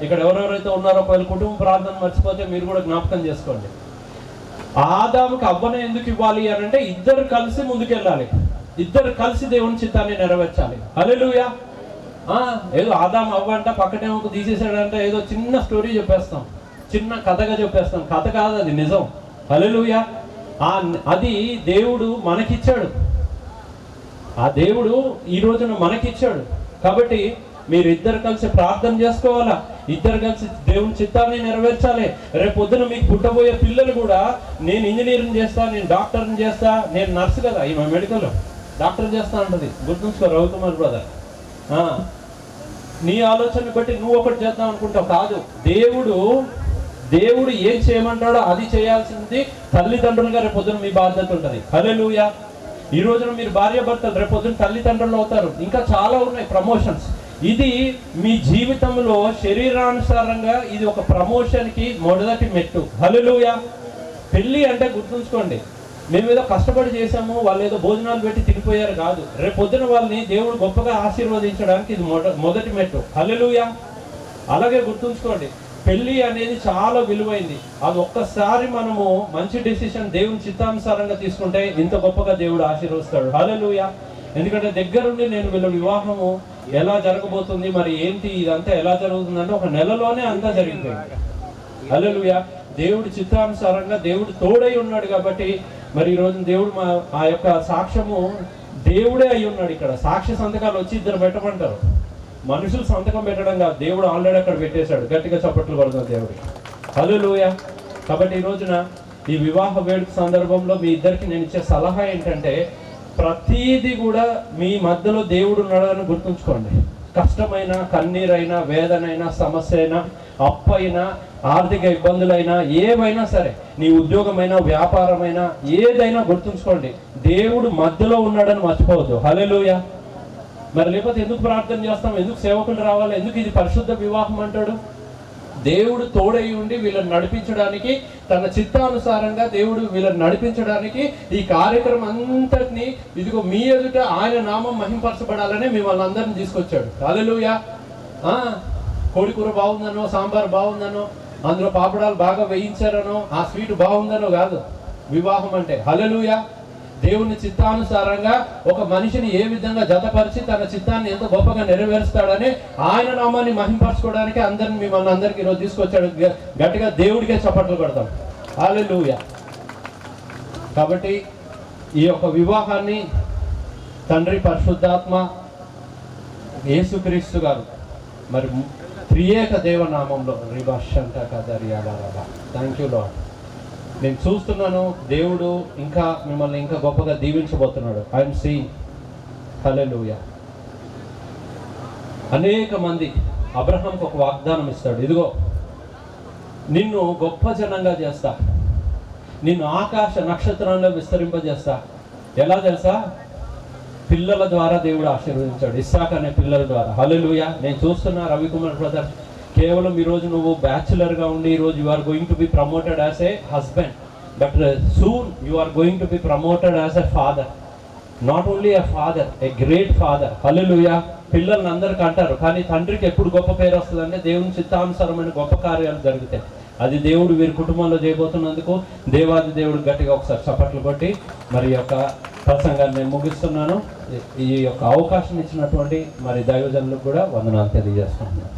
ఇక్కడ ఎవరెవరైతే ఉన్నారో ఒకవేళ కుటుంబ ప్రార్థన మర్చిపోతే మీరు కూడా జ్ఞాపకం చేసుకోండి. ఆదాముకి అవ్వను ఎందుకు ఇవ్వాలి అని అంటే ఇద్దరు కలిసి ముందుకెళ్ళాలి, ఇద్దరు కలిసి దేవుని చిత్తాన్ని నెరవేర్చాలి. హల్లెలూయా. ఏదో ఆదాము అవ్వ అంట పక్కటేమో తీసేసాడంటే ఏదో చిన్న స్టోరీ చెప్పేస్తాం, చిన్న కథగా చెప్పేస్తాం. కథ కాదు, అది నిజం. హల్లెలూయా. అది దేవుడు మనకిచ్చాడు, ఆ దేవుడు ఈ రోజున మనకిచ్చాడు. కాబట్టి మీరు ఇద్దరు కలిసి ప్రార్థన చేసుకోవాలా, ఇద్దరు కలిసి దేవుని చిత్తాన్ని నెరవేర్చాలి. రేపు పొద్దున మీకు పుట్టబోయే పిల్లలు కూడా నేను ఇంజనీరింగ్ చేస్తా, నేను డాక్టర్ని చేస్తా, నేను నర్సు కదా, ఈమె మెడికల్ డాక్టర్ చేస్తా అంటది. గుర్తుంచుకో రవికుమార్ బ్రదర్. నీ ఆలోచన బట్టి నువ్వు ఒకటి చేద్దాం అనుకుంటావు కాదు. దేవుడు ఏం చేయమంటాడో అది చేయాల్సింది తల్లిదండ్రులుగా రేపు పొద్దున మీ బాధ్యత ఉంటుంది. హల్లెలూయా. ఈ రోజున మీరు భార్యాభర్తలు, రేపు పొద్దున తల్లిదండ్రులు అవుతారు. ఇంకా చాలా ఉన్నాయి ప్రమోషన్స్. ఇది మీ జీవితంలో శరీరానుసారంగా ఇది ఒక ప్రమోషన్కి మొదటి మెట్టు. హల్లెలూయా. పెళ్ళి అంటే గుర్తుంచుకోండి, మేము ఏదో కష్టపడి చేసాము, వాళ్ళు ఏదో భోజనాలు పెట్టి తినిపోయారు కాదు. రేపు పొద్దున వాళ్ళని దేవుడు గొప్పగా ఆశీర్వదించడానికి ఇది మొదటి మెట్టు. హల్లెలూయా. అలాగే గుర్తుంచుకోండి, పెళ్లి అనేది చాలా విలువైంది. అది ఒక్కసారి మనము మంచి డెసిషన్ దేవుని చిత్తానుసారంగా తీసుకుంటే ఇంత గొప్పగా దేవుడు ఆశీర్వదిస్తాడు. హల్లెలూయా. ఎందుకంటే దగ్గరుండి నేను వీళ్ళ వివాహము ఎలా జరగబోతుంది, మరి ఏంటి ఇదంతా ఎలా జరుగుతుందంటే ఒక నెలలోనే అంతా జరిగిపోయింది. హల్లెలూయా. దేవుడి చిత్తానుసారంగా దేవుడు తోడై ఉన్నాడు కాబట్టి మరి ఈరోజు దేవుడు ఆ యొక్క సాక్ష్యము దేవుడే అయి ఉన్నాడు. ఇక్కడ సాక్ష్య సంతకాలు వచ్చి ఇద్దరు పెట్టమంటారు, మనుషులు సంతకం పెట్టడం కాదు, దేవుడు ఆల్రెడీ అక్కడ పెట్టేశాడు. గట్టిగా చప్పట్లు కొడతాం దేవుడికి. హల్లెలూయా. కాబట్టి ఈ రోజున ఈ వివాహ వేడుక సందర్భంలో మీ ఇద్దరికి నేను ఇచ్చే సలహా ఏంటంటే ప్రతీది కూడా మీ మధ్యలో దేవుడు ఉన్నాడని గుర్తుంచుకోండి. కష్టమైన, కన్నీరైనా, వేదనైనా, సమస్య అయినా, అప్పైనా, ఆర్థిక ఇబ్బందులైనా, ఏమైనా సరే, నీ ఉద్యోగమైనా, వ్యాపారమైనా, ఏదైనా గుర్తుంచుకోండి, దేవుడు మధ్యలో ఉన్నాడని మర్చిపోవద్దు. హల్లెలూయా. మరి లేకపోతే ఎందుకు ప్రార్థన చేస్తాం, ఎందుకు సేవకులు రావాలి, ఎందుకు ఇది పరిశుద్ధ వివాహం అంటాడు? దేవుడు తోడై ఉండి వీళ్ళని నడిపించడానికి, తన చిత్తానుసారంగా దేవుడు వీళ్ళని నడిపించడానికి ఈ కార్యక్రమం అంతటిని ఇదిగో మీ ఎదుట ఆయన నామం మహింపరచబడాలనే మిమ్మల్ని అందరిని తీసుకొచ్చాడు. హల్లెలూయా. కోడికూర బాగుందనో, సాంబార్ బాగుందనో, అందులో పాపడాలు బాగా వేయించారనో, ఆ స్వీట్ బాగుందనో కాదు వివాహం అంటే. హల్లెలూయా. దేవుని చిత్తానుసారంగా ఒక మనిషిని ఏ విధంగా జతపరిచి తన చిత్తాన్ని ఎంత గొప్పగా నెరవేరుస్తాడని ఆయన నామాన్ని మహింపరచుకోవడానికి మిమ్మల్ని అందరికి ఈరోజు తీసుకొచ్చాడు. గట్టిగా దేవుడికే చప్పట్లు కొడతాం. హల్లెలూయా. కాబట్టి ఈ యొక్క వివాహాన్ని తండ్రి, పరిశుద్ధాత్మ, యేసుక్రీస్తు గారు మరి త్రియేక దేవనామంలో రిభాషంట కదరియాలా. Thank you Lord. నేను చూస్తున్నాను దేవుడు ఇంకా మిమ్మల్ని ఇంకా గొప్పగా దీవించబోతున్నాడు. I'm seeing. హల్లెలూయా. అనేక మంది అబ్రహాంకు ఒక వాగ్దానం ఇస్తాడు. ఇదిగో నిన్ను గొప్ప జనంగా చేస్తా, నిన్ను ఆకాశ నక్షత్రంలో విస్తరింపజేస్తా. ఎలా తెలుసా? పిల్లల ద్వారా దేవుడు ఆశీర్వదించాడు, ఇస్సాక్ అనే పిల్లల ద్వారా. హల్లెలూయా. నేను చూస్తున్నా రవికుమార్ బ్రదర్, కేవలం ఈరోజు నువ్వు బ్యాచులర్గా ఉండి ఈరోజు you are going to be promoted as a husband, but soon you are going to be promoted as a father. Not only a father, a great father. Hallelujah. పిల్లల్ని అందరికీ అంటారు, కానీ తండ్రికి ఎప్పుడు గొప్ప పేరు వస్తుందంటే దేవుని చిత్తానుసారమైన గొప్ప కార్యాలు జరుగుతాయి. అది దేవుడు వీరి కుటుంబంలో చేయబోతున్నందుకు దేవాది దేవుడు గట్టిగా ఒకసారి చప్పట్లు కొట్టి మరి యొక్క ప్రసంగాన్ని నేను ముగిస్తున్నాను. ఈ యొక్క అవకాశం ఇచ్చినటువంటి మరి దైవజనులకు కూడా వందనాలు తెలియజేస్తున్నాను.